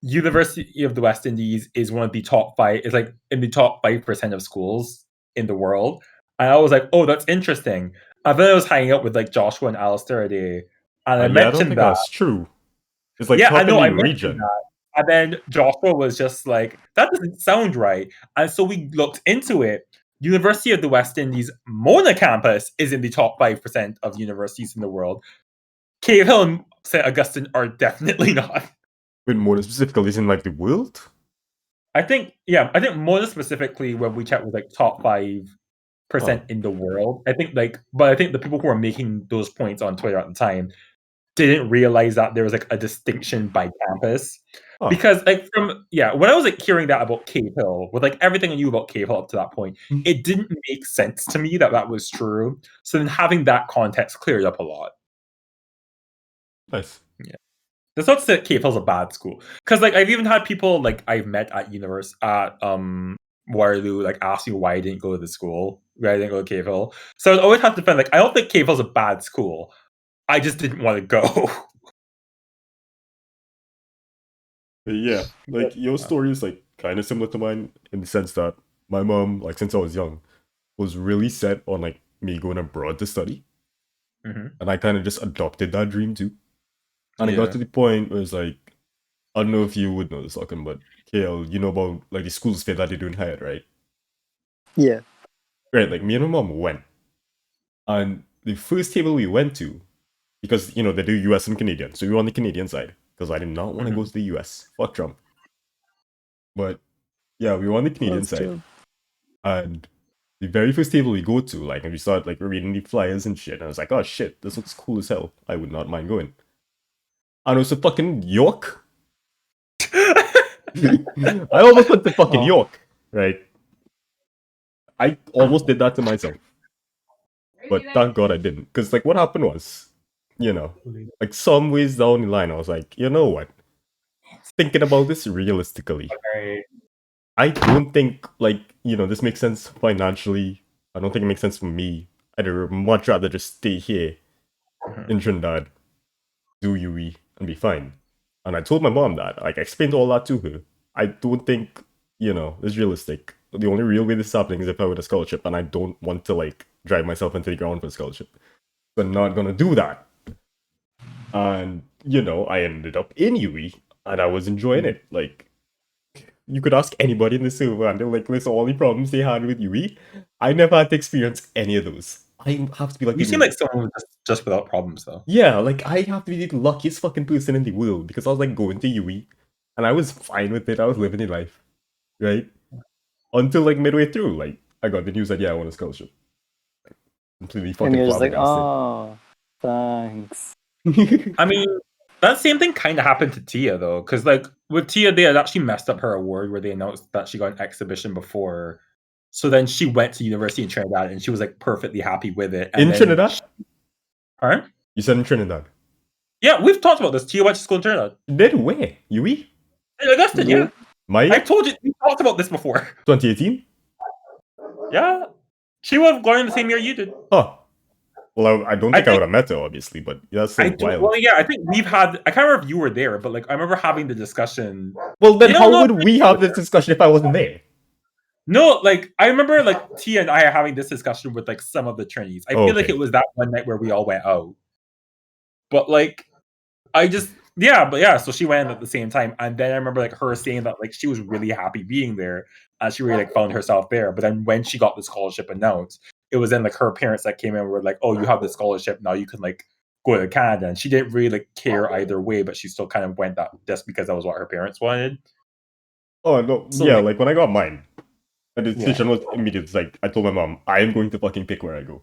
University of the West Indies is one of the top 5, is like in the top 5% of schools in the world. And I was like, oh, that's interesting. And then I was hanging out with like Joshua and Alistair today, and I Yeah, I don't mentioned think that. that's true. It's like Yeah, I top in know, I the mentioned region. that. And then Joshua was just like, that doesn't sound right. And so we looked into it. University of the West Indies Mona campus is in the top 5% of universities in the world. Cave Hill and St. Augustine are definitely not. With more specifically, is in like the world? I think Mona specifically, when we checked, was like top 5% in the world. I think but I think the people who were making those points on Twitter at the time didn't realize that there was like a distinction by campus. Because when I was like hearing that about Cave Hill, with like everything I knew about Cave Hill up to that point, it didn't make sense to me that was true. So then having that context cleared up a lot. Nice. Yeah. That's not to say Cave Hill's a bad school. Because like I've even had people like I've met at Waterloo like ask me why I didn't go to the school, why I didn't go to Cave Hill. So I always have to defend like I don't think Cave Hill's a bad school. I just didn't want to go. Yeah, like your story is like kind of similar to mine in the sense that my mom, like since I was young, was really set on like me going abroad to study, and I kind of just adopted that dream too. And it got to the point where it's like, I don't know if you would know this, Lachlan, but KL, you know about like the schools fair that they do in Hyatt, right? Yeah. Right, like me and my mom went, and the first table we went to, because you know they do US and Canadian, so we were on the Canadian side because I did not want to go to the US. Fuck Trump. But yeah, we were on the Canadian side, and the very first table we go to, like, and we started like reading the flyers and shit, and I was like, oh shit, this looks cool as hell. I would not mind going. And it was a fucking York. I almost went to fucking York, right? I almost did that to myself. But thank God I didn't. Because, like, what happened was, you know, like, some ways down the line, I was like, you know what? Thinking about this realistically, I don't think, like, you know, this makes sense financially. I don't think it makes sense for me. I'd much rather just stay here in Trinidad, do UE, and be fine. And I told my mom that. Like, I explained all that to her. I don't think, you know, it's realistic. The only real way this is happening is if I win a scholarship, and I don't want to, like, drive myself into the ground for a scholarship. So I'm not gonna do that. And, you know, I ended up in UE, and I was enjoying it. Like, you could ask anybody in the server, and they'll, like, list all the problems they had with UE. I never had to experience any of those. I have to be like... You seem like someone just without problems, though. Yeah, like, I have to be the luckiest fucking person in the world, because I was, like, going to UE, and I was fine with it. I was living a life, right? Until, like, midway through, like, I got the news that, yeah, I won a scholarship. Completely fucking And you're just like, flabbergasted. oh, thanks. I mean, that same thing kind of happened to Tia, though, because, like, with Tia, they had actually messed up her award where they announced that she got an exhibition before. So then she went to university in Trinidad, and she was, like, perfectly happy with it. And in Trinidad? Alright? You said in Trinidad? Yeah, we've talked about this. Tia went to school in Trinidad. Did where? UE? In Augustine, yeah. My I told you, we talked about this before. 2018? Yeah. She was going the same year you did. Oh. Well, I don't think I would have met her, obviously, but that's so wild. Well, yeah, I think we've had... I can't remember if you were there, but, like, I remember having the discussion... Well, then how would we have this discussion if I wasn't there? No, like, I remember, like, Tia and I having this discussion with, like, some of the Trinities. I feel like it was that one night where we all went out. But, like, I just... Yeah, so she went at the same time. And then I remember, like, her saying that, like, she was really happy being there. And she really, like, found herself there. But then when she got the scholarship announced, it was then, like, her parents that came in and were like, oh, you have the scholarship, now you can, like, go to Canada. And she didn't really, like, care either way, but she still kind of went that just because that was what her parents wanted. Oh, no. So, yeah, like, when I got mine, the decision was immediate. It's like, I told my mom, I am going to fucking pick where I go.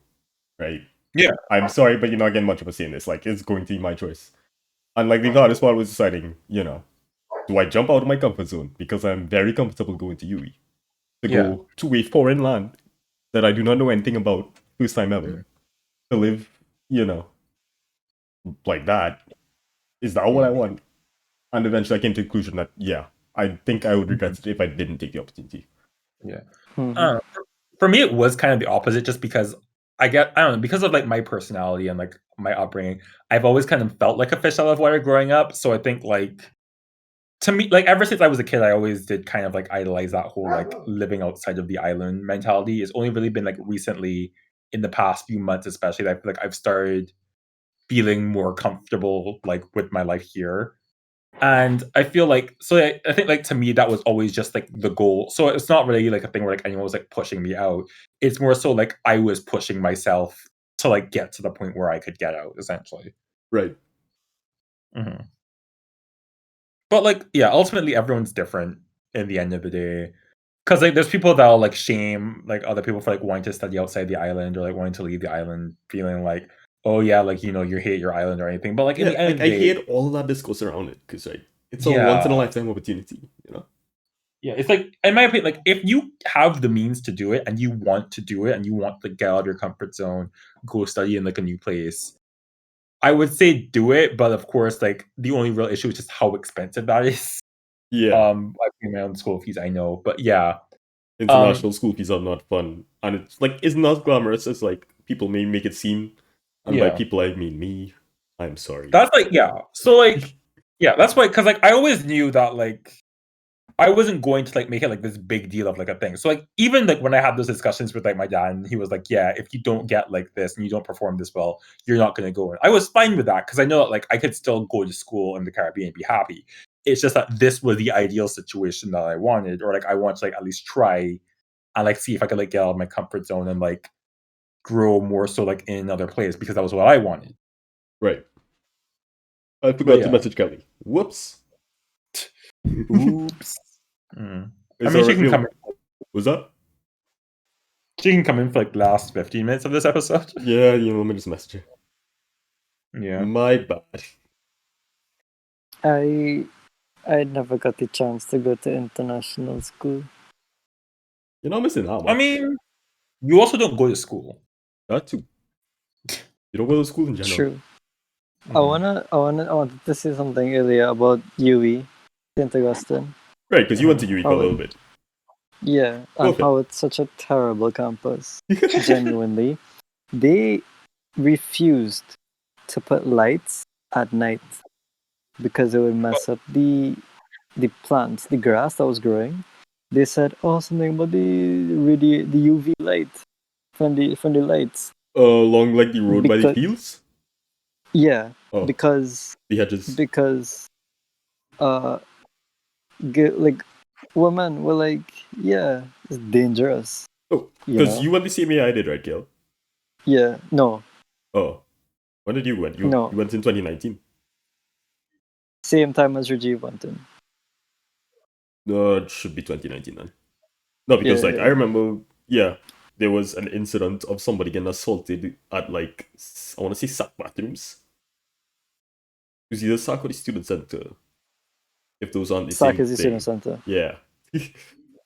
Right? Yeah. I'm sorry, but you're not getting much of a say in this. Like, it's going to be my choice. And, like, the hardest part was deciding, you know, do I jump out of my comfort zone? Because I'm very comfortable going to UE. To go to a foreign land that I do not know anything about, first time ever. To live, you know, like that. Is that what I want? And eventually I came to the conclusion that, yeah, I think I would regret it if I didn't take the opportunity. Yeah. For me, it was kind of the opposite, just because I don't know, because of, like, my personality and, like, my upbringing, I've always kind of felt like a fish out of water growing up. So I think, like, to me, like, ever since I was a kid, I always did kind of, like, idolize that whole, like, living outside of the island mentality. It's only really been, like, recently, in the past few months especially, that I feel like I've started feeling more comfortable, like, with my life here. And I feel like I think like to me that was always just like the goal. So it's not really like a thing where like anyone was like pushing me out. It's more so like I was pushing myself to like get to the point where I could get out, essentially. Right. Mm-hmm. But like, yeah, ultimately everyone's different in the end of the day. Because like, there's people that'll like shame like other people for like wanting to study outside the island or like wanting to leave the island, feeling like, oh yeah, like you hate your island or anything. But like in Yeah, the end like of I the day, hate all of that discourse around it because like it's a once in a yeah, lifetime opportunity, you know? yeah, it's like in my opinion, like if you have the means to do it and you want to do it and you want to get out of your comfort zone, go study in like a new place, I would say do it. But of course, like the only real issue is just how expensive that is. Yeah. I pay my own school fees, I know, but yeah, International school fees are not fun. And it's not glamorous as like people may make it seem. And by yeah. people I mean me. I'm sorry. That's like yeah. So like yeah, that's why because like I always knew that like I wasn't going to like make it like this big deal of like a thing. So like even like when I had those discussions with like my dad and he was like, yeah, if you don't get like this and you don't perform this well, you're not gonna go in. I was fine with that because I know that like I could still go to school in the Caribbean and be happy. It's just that this was the ideal situation that I wanted, or like I want to like at least try and like see if I could like get out of my comfort zone and like grow more so like in another place because that was what I wanted. Right. I But forgot to yeah. message Kelly. Whoops. Oops. Mm. I It's mean, she alright. can come. Yo, was that? She can come in for like the last 15 minutes of this episode. Yeah, let me just message her. Yeah. My bad. I never got the chance to go to international school. You're not missing that I much. mean, you also don't go to school. That too. You don't go to school in general. True. I wanted to say something earlier about UE, St. Augustine. Right, because you went to UE for a little bit. Yeah, Go and for how it's such a terrible campus. Genuinely, they refused to put lights at night because it would mess up the plants, the grass that was growing. They said, "Oh, something about the UV light from the lights." Along like the road by the Because fields? yeah, Oh, because the hedges. because uh, like women were like, yeah, it's dangerous. Oh, You because know? you went the same year I did, right, Gail? Yeah, no, Oh, when did you went? You no. went in 2019. Same time as Rajiv went in. No, it should be 2019 then. No, because like I Yeah. remember, yeah, there was an incident of somebody getting assaulted at like I want to say SAC bathrooms. It was either SAC or the student center. If those aren't the SAC same is the student thing, center. yeah.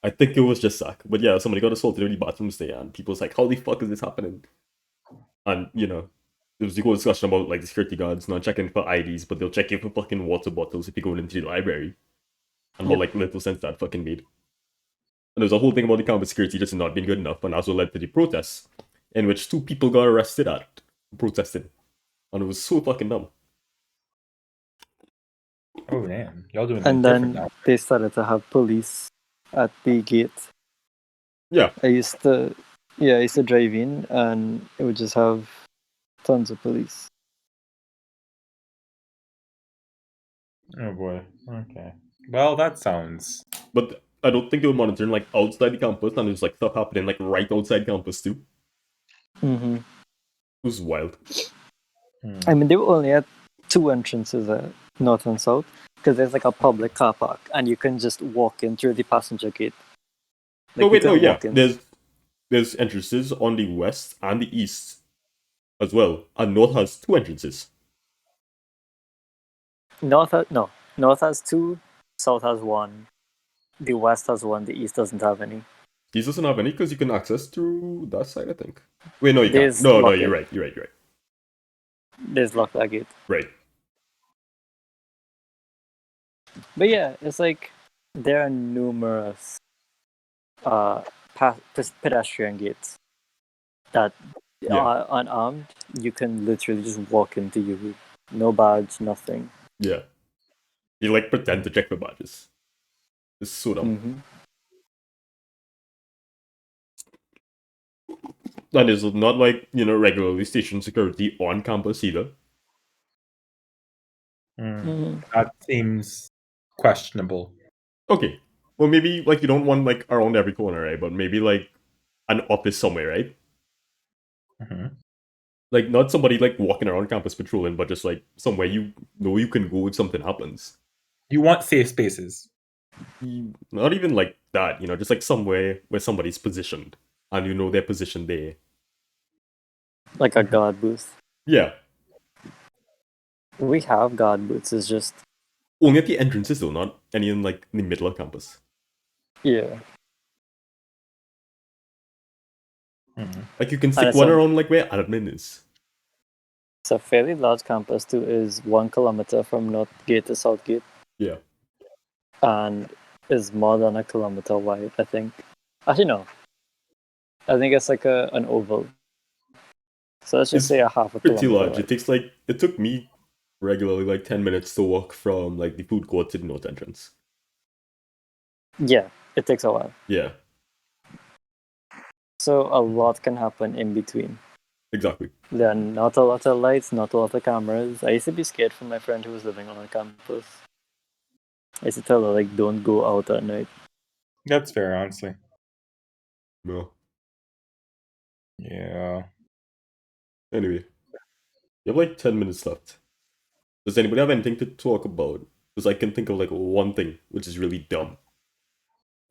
I think it was just SAC, but yeah, somebody got assaulted in the bathrooms there, and people was like, "How the fuck is this happening?" And there was the whole discussion about like the security guards not checking for IDs, but they'll check you for fucking water bottles if you're going into the library, and how Yep. like little sense that fucking made. And there was a whole thing about the campus security just not being good enough, and also led to the protests, in which 2 people got arrested at protesting, and it was so fucking dumb. Oh damn, y'all doing And things different then now. they started to have police at the gate. Yeah, I used to drive in and it would just have tons of police. Oh boy. Okay. Well, that sounds. but I don't think they were monitoring like outside the campus, and there's like stuff happening like right outside campus too. Mm-hmm. It was wild. I mean, they were only at 2 entrances, north and south, because there's like a public car park, and you can just walk in through the passenger gate. No, Like you wait, no, can yeah. walk in. There's entrances on the west and the east as well, and north has 2 entrances. North has 2, south has 1, the west has 1, the east doesn't have any. These doesn't have any because you can access through that side, I think. Wait, no, you can't. There's No, Lockett. you're right. There's Lockett Gate. Right. But yeah, it's like there are numerous pedestrian gates that Yeah. are unarmed. You can literally just walk into you, no badge, nothing. Yeah. You like pretend to check for badges. It's so dumb. Mm-hmm. And there's not like, regularly stationed security on campus either. That seems questionable. Okay. Well, maybe like you don't want like around every corner, right? But maybe like an office somewhere, right? Mhm. Like not somebody like walking around campus patrolling, but just like somewhere you know you can go if something happens. You want safe spaces. Not even like that, just like somewhere where somebody's positioned and you know their position there. Like a guard booth. Yeah. We have guard booths. It's just Only at the entrances though, not any in like the middle of campus. yeah. Like you can And stick one around like where admin is. It's a fairly large campus too. Is 1 kilometer from North Gate to South Gate, Yeah. and is more than a kilometer wide. I think. Actually, no. I think it's like an oval. So let's just It's say a half a pretty kilometer large. wide. It took me regularly like 10 minutes to walk from like the food court to the north entrance. Yeah, it takes a while. Yeah, So a lot can happen in between. exactly. There are not a lot of lights, not a lot of cameras. I used to be scared from my friend who was living on campus. I used to tell her, like, don't go out at night. That's fair, honestly. No. Yeah. Anyway, you have like 10 minutes left. Does anybody have anything to talk about? Because I can think of like one thing which is really dumb.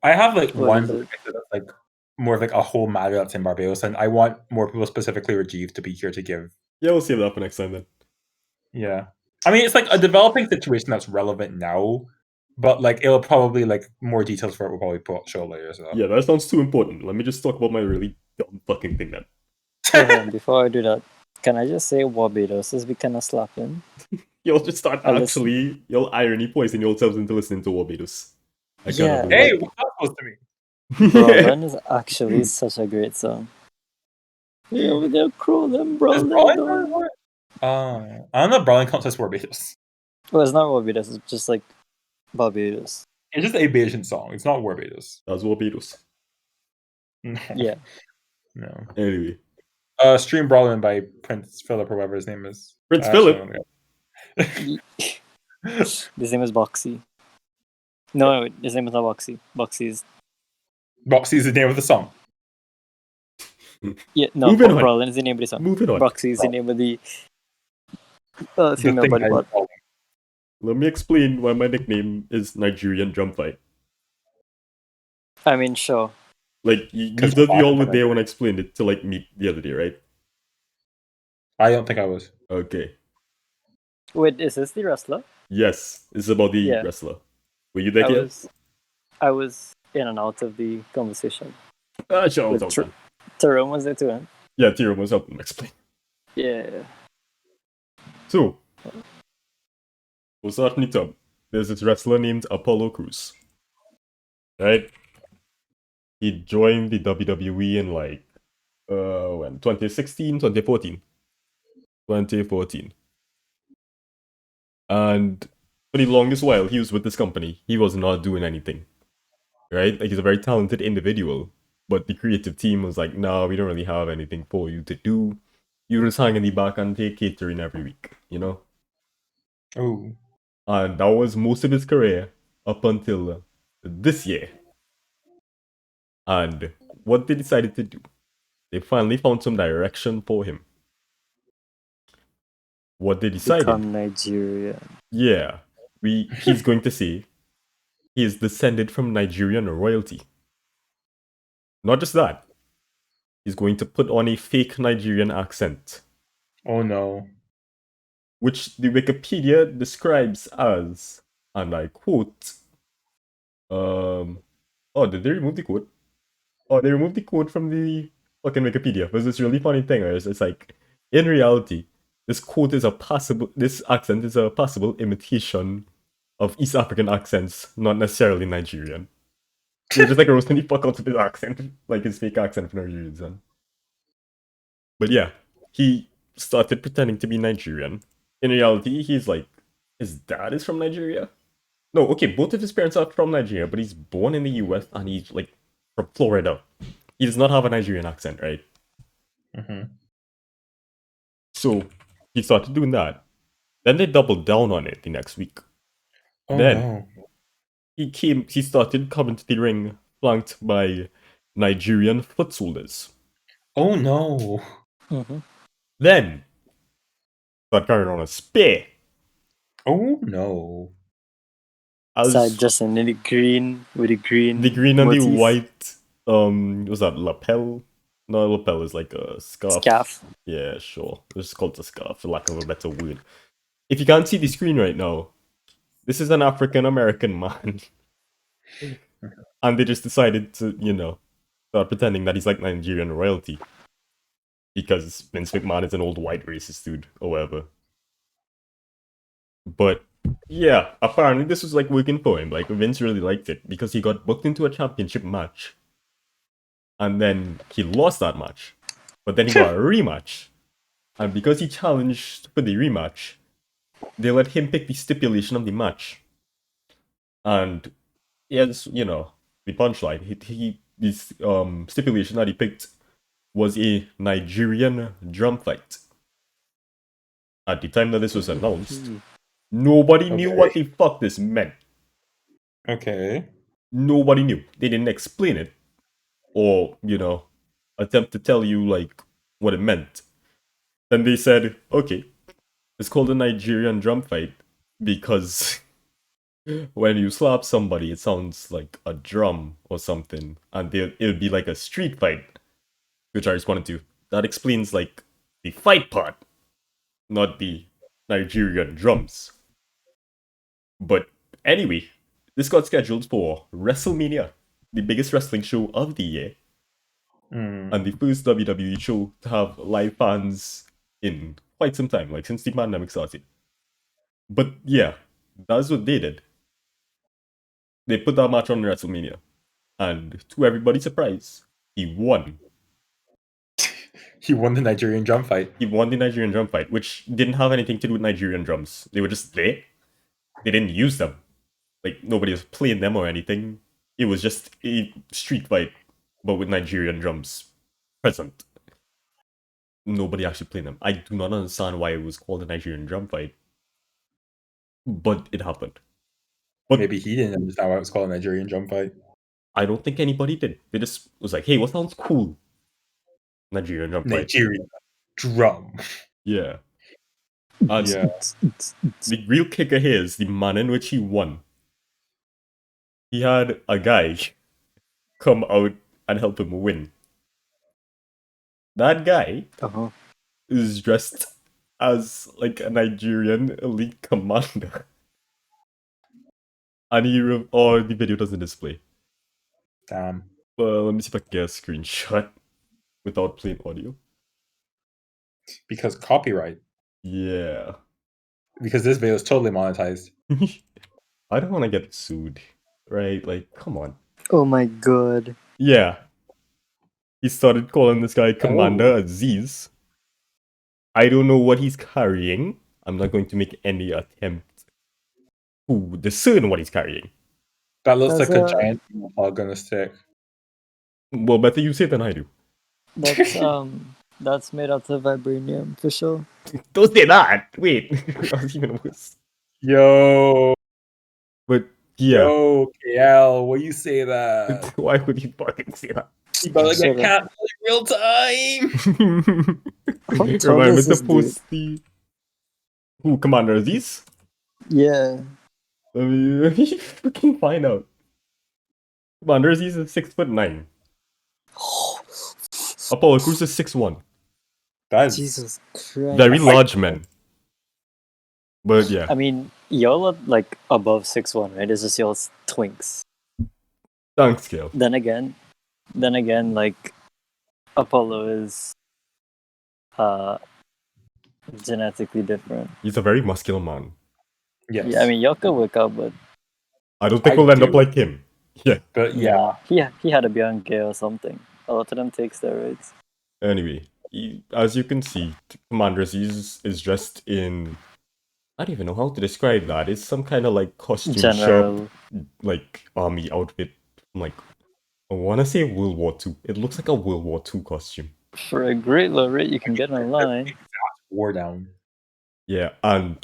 I have like What one is it? perspective that's like more of like a whole matter that's in Barbados, and I want more people, specifically Rajiv, to be here to give. Yeah, we'll save that for next time then. Yeah. I mean, it's like a developing situation that's relevant now, but like it'll probably like more details for it will probably show later. So Yeah, that sounds too important. Let me just talk about my really dumb fucking thing then. Hey, hold on, before I do that, can I just say Barbados is be kind of slapping? You'll just start I listen. you'll irony poison yourselves into listening to Barbados. I cannot Yeah, believe hey, it. what's that supposed to mean? Brolin is actually such a great song. Yeah, over there, crawling, Is Brolin. Brawling Don't. what? I don't know. Brawling counts as Barbados. Well, it's not Barbados. It's just like Barbados. It's just a Bayesian song. It's not Barbados. That's Barbados. No. Yeah. No. Anyway. Stream Brawling by Prince Philip or whatever his name is. Prince Actually, Philip? His name is Boxy. No, his name is not Boxy. Boxy is Boxy is the name of the song. yeah. No, Moving on. Brolin is the name of the song. Moving on. Boxy is the name of the The female thing body that part. is- Let me explain why my nickname is Nigerian Drum Fight. I mean, sure. Like, neither of you all were there when I explained it to, like, Meet the other day, right? I don't think I was. Okay. Wait, is this the wrestler? Yes, it's about the Yeah. wrestler. Were you there yet? I was in and out of the conversation. Sure, I was With out then. Tyrone was there too, huh? Yeah, Tyrone was helping me explain. Yeah. So, we'll start from the top. There's this wrestler named Apollo Crews. Right? He joined the WWE in, like, when? 2016, 2014? 2014. And for the longest while he was with this company, he was not doing anything. Right? Like, he's a very talented individual. But the creative team was like, no, we don't really have anything for you to do. You just hang in the back and take catering every week, Oh. And that was most of his career up until this year. And what they decided to do, they finally found some direction for him. What they decided, Become Nigerian. yeah, he's going to say he is descended from Nigerian royalty. Not just that, he's going to put on a fake Nigerian accent, Oh no. which the Wikipedia describes as, and I quote, did they remove the quote? Oh, they removed the quote from the fucking Wikipedia. Because this really funny thing, right? It's like, in reality, this accent is a possible imitation of East African accents, not necessarily Nigerian. They're just like roasting the fuck out of his accent, like his fake accent for no reason. But yeah, he started pretending to be Nigerian. In reality, he's like, his dad is from Nigeria? No, okay, both of his parents are from Nigeria, but he's born in the US and he's like from Florida. He does not have a Nigerian accent, right? Mm-hmm. So he started doing that. Then they doubled down on it the next week. Oh Then no. he started coming to the ring flanked by Nigerian foot soldiers. Oh no. Mm-hmm. Then started carrying on a spear. Oh no. Side As dressing in the green with the green. the green and the motif. white, was that lapel? No, lapel is like a scarf. Scarf. Yeah, sure. It's called a scarf, for lack of a better word. If you can't see the screen right now, this is an African American man. And they just decided to, start pretending that he's like Nigerian royalty. Because Vince McMahon is an old white racist dude, or whatever. But yeah, apparently this was like working for him. Like Vince really liked it because he got booked into a championship match. And then he lost that match. But then he got a rematch. And because he challenged for the rematch, they let him pick the stipulation of the match. And yes, the punchline. This stipulation that he picked was a Nigerian drum fight. At the time that this was announced, nobody knew Okay. what the fuck this meant. Okay. Nobody knew. They didn't explain it. Or, attempt to tell you, like, what it meant. Then they said, okay, it's called a Nigerian drum fight because when you slap somebody, it sounds like a drum or something. And it'll be like a street fight. Which I responded to. That explains, like, the fight part, not the Nigerian drums. But anyway, this got scheduled for WrestleMania, the biggest wrestling show of the year, and the first WWE show to have live fans in quite some time, like since the pandemic started. But yeah, that's what they did. They put that match on WrestleMania, and to everybody's surprise, he won. He won the Nigerian drum fight. He won the Nigerian drum fight, which didn't have anything to do with Nigerian drums. They were just there. They didn't use them. Like, nobody was playing them or anything. It was just a street fight, but with Nigerian drums present. Nobody actually played them. I do not understand why it was called a Nigerian drum fight, but it happened. But Maybe he didn't understand why it was called a Nigerian drum fight. I don't think anybody did. They just was like, hey, what sounds cool? Nigerian drum fight. Nigerian drum. Yeah. And Yeah. the real kicker here is the manner in which he won. He had a guy come out and help him win. That guy is dressed as like a Nigerian elite commander. And the video doesn't display. Damn. Well, let me see if I can get a screenshot without playing audio. Because copyright. Yeah. Because this video is totally monetized. I don't want to get sued, right? Like, come on. Oh my god. Yeah. He started calling this guy Commander Aziz. I don't know what he's carrying. I'm not going to make any attempt to discern what he's carrying. That looks That's like a a- giant hog on a stick. Well, better you say it than I do. That's made out of vibranium for sure. Don't say that! Wait. That's even worse. Yo. But, yeah. Yo, KL, what you say that? Why would you fucking say that? You better Shut get up. canceled in real time. How tall Remind me is to this dude? post the... Who, Commander Aziz? Yeah. Let me fucking find out. Commander Aziz is 6'9". Apollo Crews is 6'1". That's Jesus Christ. Very large men. But yeah. I mean, y'all are like above 6'1", right? It's just y'all's twinks. Thanks, Gail. Then again, like Apollo is genetically different. He's a very muscular man. yes. Yeah, I mean y'all could work out, but I don't think I we'll end up do. like him. Yeah. But yeah. he had to be on gay or something. A lot of them take steroids. Anyway, as you can see, Commander Aziz is dressed in... I don't even know how to describe that. It's some kind of like costume General. shop, like army outfit. Like, I want to say World War II. It looks like a World War II costume. For a great low rate you can get online. War down. Yeah, and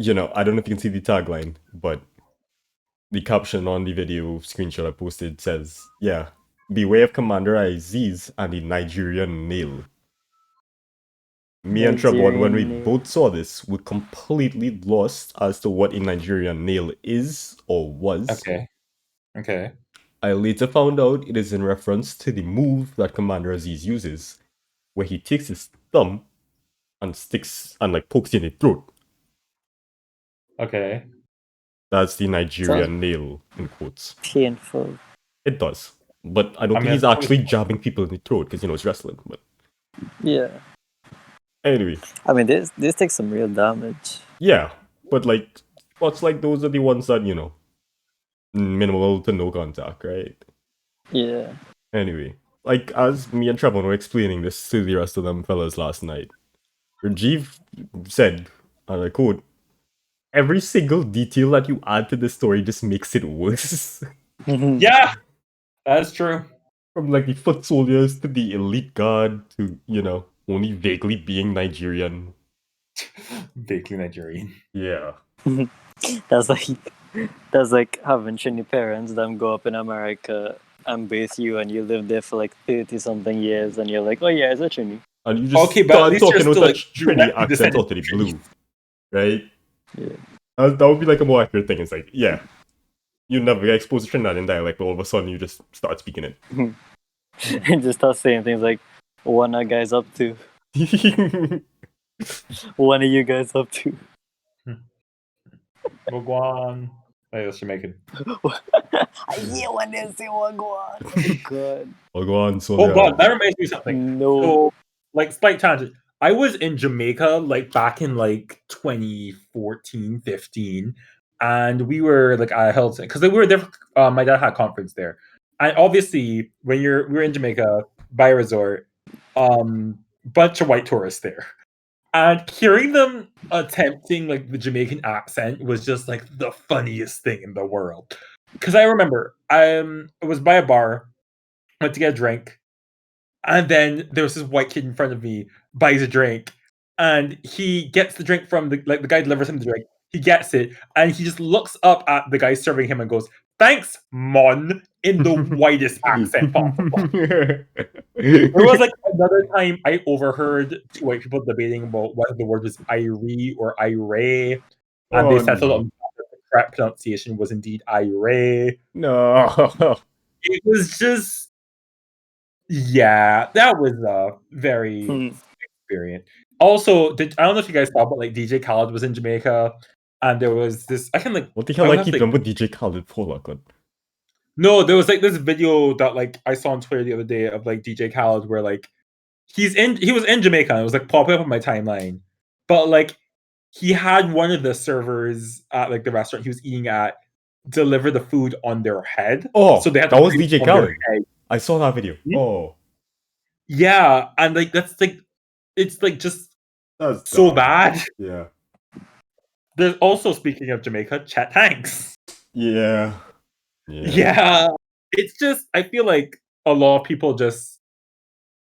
you know, I don't know if you can see the tagline, but the caption on the video screenshot I posted says, yeah, beware of Commander Aziz and the Nigerian nail. Me and Trevor, when we Nigerian nail. both saw this, were completely lost as to what a Nigerian nail is or was. Okay. I later found out it is in reference to the move that Commander Aziz uses, where he takes his thumb and sticks and like pokes you in the throat. Okay. That's the Nigerian nail, in quotes. Painful. It does. But I don't think he's actually jabbing people in the throat because, you know, it's wrestling. But Yeah. anyway. I mean, this takes some real damage. Yeah. But like, spots like those are the ones that, you know, minimal to no contact, right? Yeah. Anyway. Like, as me and Trevor were explaining this to the rest of them fellas last night, Rajiv said, and I quote, every single detail that you add to the story just makes it worse. Yeah, that's true. From like the foot soldiers to the elite guard to, you know, only vaguely being Nigerian. Vaguely Nigerian. Yeah. That's like having Trini parents them go up in America and base you, and you live there for like 30-something years, and you're like, oh yeah, it's a Trini. And you just Okay, but at start least you're talking with still, that like, Trini directly accent descended out of the from blue. Right? Yeah. That would be like a more accurate thing. It's like, yeah, you never get exposed to Trinidadian dialect, but all of a sudden you just start speaking it. And just start saying things like, what are guys up to? What are you guys up to? Wagwan. Hey, that's Jamaican. I hear when they say Wagwan. Oh god. I'll go on. So Oh god, that reminds me of something. No. So, like, slight tangent. I was in Jamaica, like, back in, like, 2014, 15. And we were, like, at Hilton. Because we were there, my dad had a conference there. And obviously, when we were in Jamaica, by a resort, bunch of white tourists there. And hearing them attempting, like, the Jamaican accent was just, like, the funniest thing in the world. Because I remember, I was by a bar, went to get a drink, and then there was this white kid in front of me, buys a drink, and he gets the drink from the guy delivers him the drink. He gets it, and he just looks up at the guy serving him and goes, "Thanks, mon," in the whitest accent possible. There was like another time I overheard two white people debating about whether the word was Irie or Ire, and they settled on the correct pronunciation was indeed Ire. No. It was just, yeah, that was a very experience. Also, I don't know if you guys saw, but like DJ Khaled was in Jamaica, and there was this. I can like. What the hell I keep done with DJ Khaled for, Lachlan? No, there was like this video that like I saw on Twitter the other day of like DJ Khaled where like he was in Jamaica and it was like popping up on my timeline. But like he had one of the servers at like the restaurant he was eating at deliver the food on their head. Oh, so they had that to was DJ on their Khaled. head. I saw that video. Oh. Yeah, and like that's like it's like just That's so dumb. bad. Yeah. There's also, speaking of Jamaica, Chet Hanks. Yeah. Yeah. It's just I feel like a lot of people just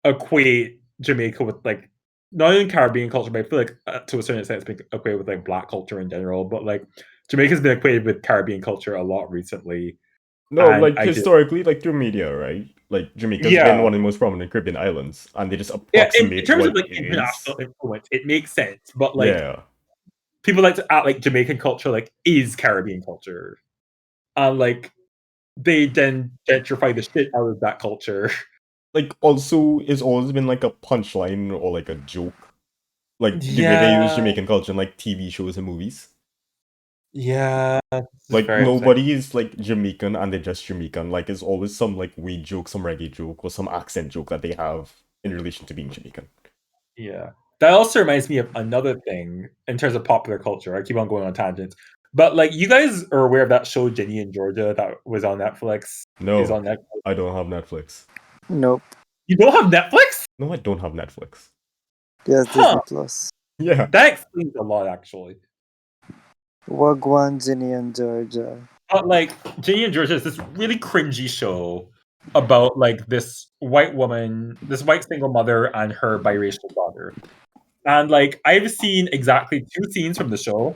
equate Jamaica with like not even Caribbean culture, but I feel like to a certain extent it's been equated with like black culture in general. But like Jamaica's been equated with Caribbean culture a lot recently. No, and like I historically, like through media, right? Like Jamaica's Yeah. been one of the most prominent Caribbean islands, and they just yeah, approximate in terms what of like it international is. influence, it makes sense. But like Yeah. people like to act like Jamaican culture like is Caribbean culture. And like they then gentrify the shit out of that culture. Like also, it's always been like a punchline or like a joke. Like the way they use Jamaican culture in like TV shows and movies. Yeah. Like nobody is like Jamaican and they're just Jamaican. Like it's always some like weed joke, some reggae joke, or some accent joke that they have in relation to being Jamaican. Yeah. That also reminds me of another thing in terms of popular culture. I keep on going on tangents. But like you guys are aware of that show Ginny in Georgia that was on Netflix? No, is on Netflix. I don't have Netflix. Nope. You don't have Netflix? No, I don't have Netflix. Yes, Disney Plus. Yeah. That explains a lot actually. Wagwan, Ginny, and Georgia. But like Ginny in Georgia is this really cringy show about like this white woman, this white single mother and her biracial daughter. And like I've seen exactly 2 scenes from the show.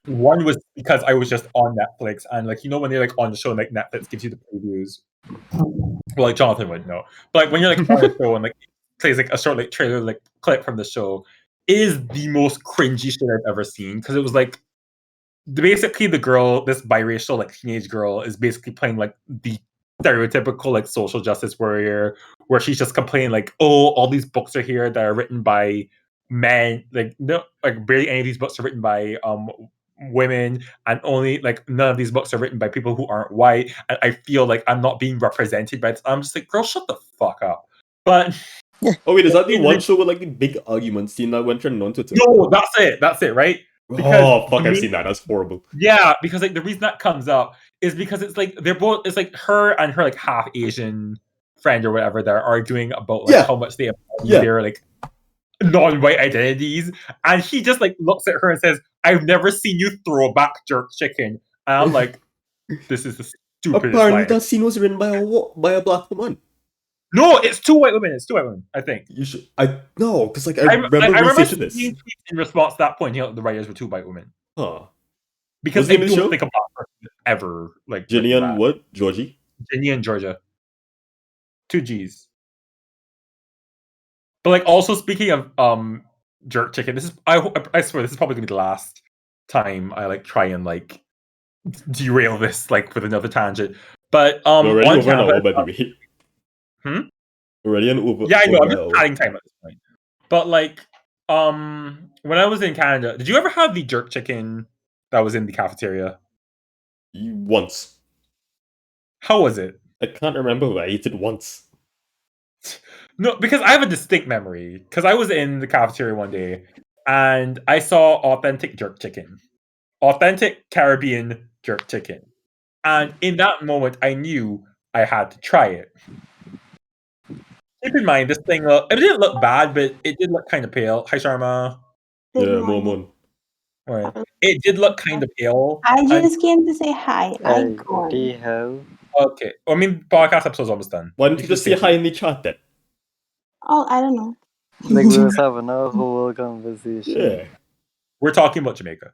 One was because I was just on Netflix, and like when they're like on the show, and like Netflix gives you the previews. Well, like Jonathan wouldn't know, but like when you're like on a show and like plays like a short like trailer like clip from the show, it is the most cringy shit I've ever seen because it was like basically the girl, this biracial like teenage girl, is basically playing like the stereotypical like social justice warrior, where she's just complaining like, oh, all these books are here that are written by men, like no, like barely any of these books are written by women, and only like none of these books are written by people who aren't white, and I feel like I'm not being represented by this. I'm just like, girl, shut the fuck up. But Oh wait, is that the one show with like the big argument scene that went trending on Twitter? no, that's it, right? Oh fuck, I've seen that. That's horrible. Yeah, because like the reason that comes up is because it's like they're both, it's like her and her like half Asian friend or whatever, they're arguing about like how much they embody their like non-white identities, and he just like looks at her and says, "I've never seen you throw back jerk chicken." And I'm like, this is the stupidest Apparently line. that scene was written by a black woman. No, it's two white women. It's two white women, I think. You should. No, because like I remember researching this. Seeing tweets in response to that, pointing out the writers were two white women. Huh. Because I don't think a black person ever like Ginny and what? Georgie? Ginny and Georgia. 2 G's. But like also speaking of jerk chicken, this is I swear this is probably gonna be the last time I like try and like derail this like with another tangent. But already over an hour, by the way. Already an over. Yeah, I know. I'm just adding time at this point. But like when I was in Canada, did you ever have the jerk chicken that was in the cafeteria? Once. How was it? I can't remember, but I ate it once. No, because I have a distinct memory. Because I was in the cafeteria one day and I saw authentic jerk chicken. Authentic Caribbean jerk chicken. And in that moment, I knew I had to try it. Keep in mind, this thing, it didn't look bad, but it did look kind of pale. Hi, Sharma. Yeah, Momon. Right. It did look kind of pale. I just came to say hi. What the hell? Okay. I mean, podcast episode's almost done. Why don't you just say hi in the chat then? Oh, I don't know. Like we was having a whole conversation. Yeah. We're talking about Jamaica.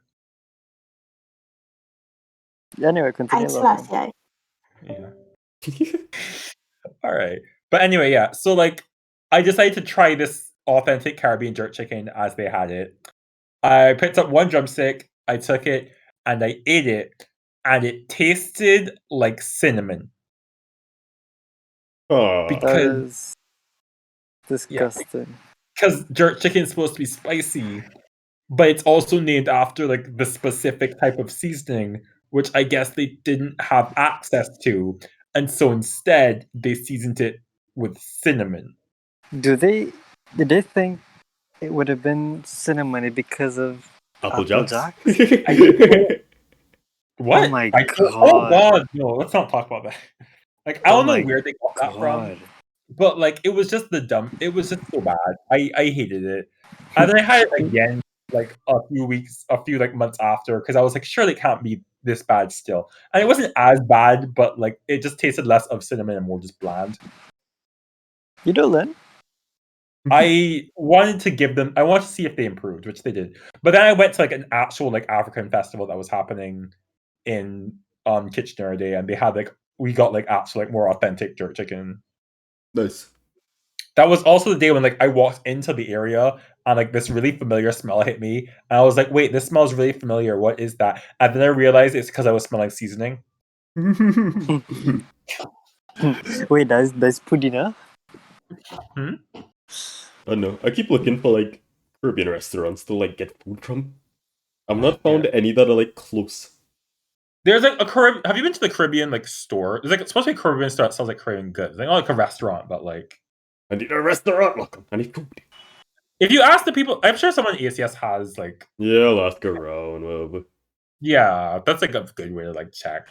Anyway, continue. Yeah. All right. But anyway, yeah. So like, I decided to try this authentic Caribbean jerk chicken as they had it. I picked up one drumstick, I took it, and I ate it, and it tasted like cinnamon. Because disgusting. Because jerk chicken is supposed to be spicy, but it's also named after like the specific type of seasoning, which I guess they didn't have access to, and so instead they seasoned it with cinnamon. Did they think it would have been cinnamony because of Applejack? What? Oh my god! Oh god! No, let's not talk about that. Like I don't know where they got that from, but like it was just it was just so bad. I hated it, and then I had it again like a few like months after because I was like, surely it can't be this bad still, and it wasn't as bad, but like it just tasted less of cinnamon and more just bland. You do, Lynn? I wanted to see if they improved, which they did. But then I went to like an actual like African festival that was happening in Kitchener Day, and they had like we got like actual like more authentic jerk chicken. Nice. That was also the day when like I walked into the area and like this really familiar smell hit me, and I was like, "Wait, this smells really familiar. What is that?" And then I realized it's because I was smelling seasoning. Wait, that's pudding, Hmm? I know. I keep looking for like Caribbean restaurants to like get food from. I've not found any that are like close. There's like a Caribbean. Have you been to the Caribbean like store? There's like it's supposed to be a Caribbean store that sells like Caribbean goods. Like not like a restaurant, but like I need a restaurant. Look, I need food. if you ask the people, I'm sure someone at ACS has like. Yeah, I'll ask around. Whatever. Yeah, that's like a good way to like check.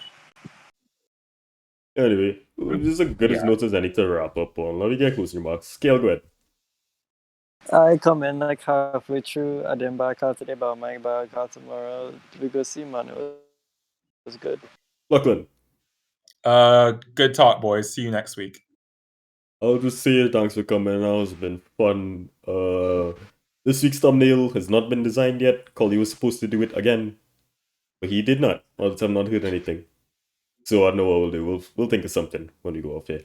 Anyway, this is a good as note as any to wrap up on. Let me get closing remarks. Scale, go ahead. I come in like halfway through. I didn't back out today, but I might back out tomorrow. We go see, man. It was good. Lachlan. Good talk, boys. See you next week. I'll just say thanks for coming out. It's been fun. This week's thumbnail has not been designed yet. Collie was supposed to do it again. But he did not. I've not heard anything. So I don't know what we'll do. We'll think of something when we go off here.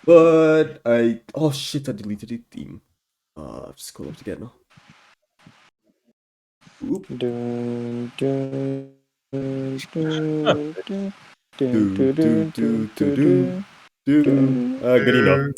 But oh shit, I deleted the theme. I've just called up again now. Oop. Dun, dun, dun, dun, dun, Do, dun, do, dun, do, dun, do, dun, do. dun. Good enough.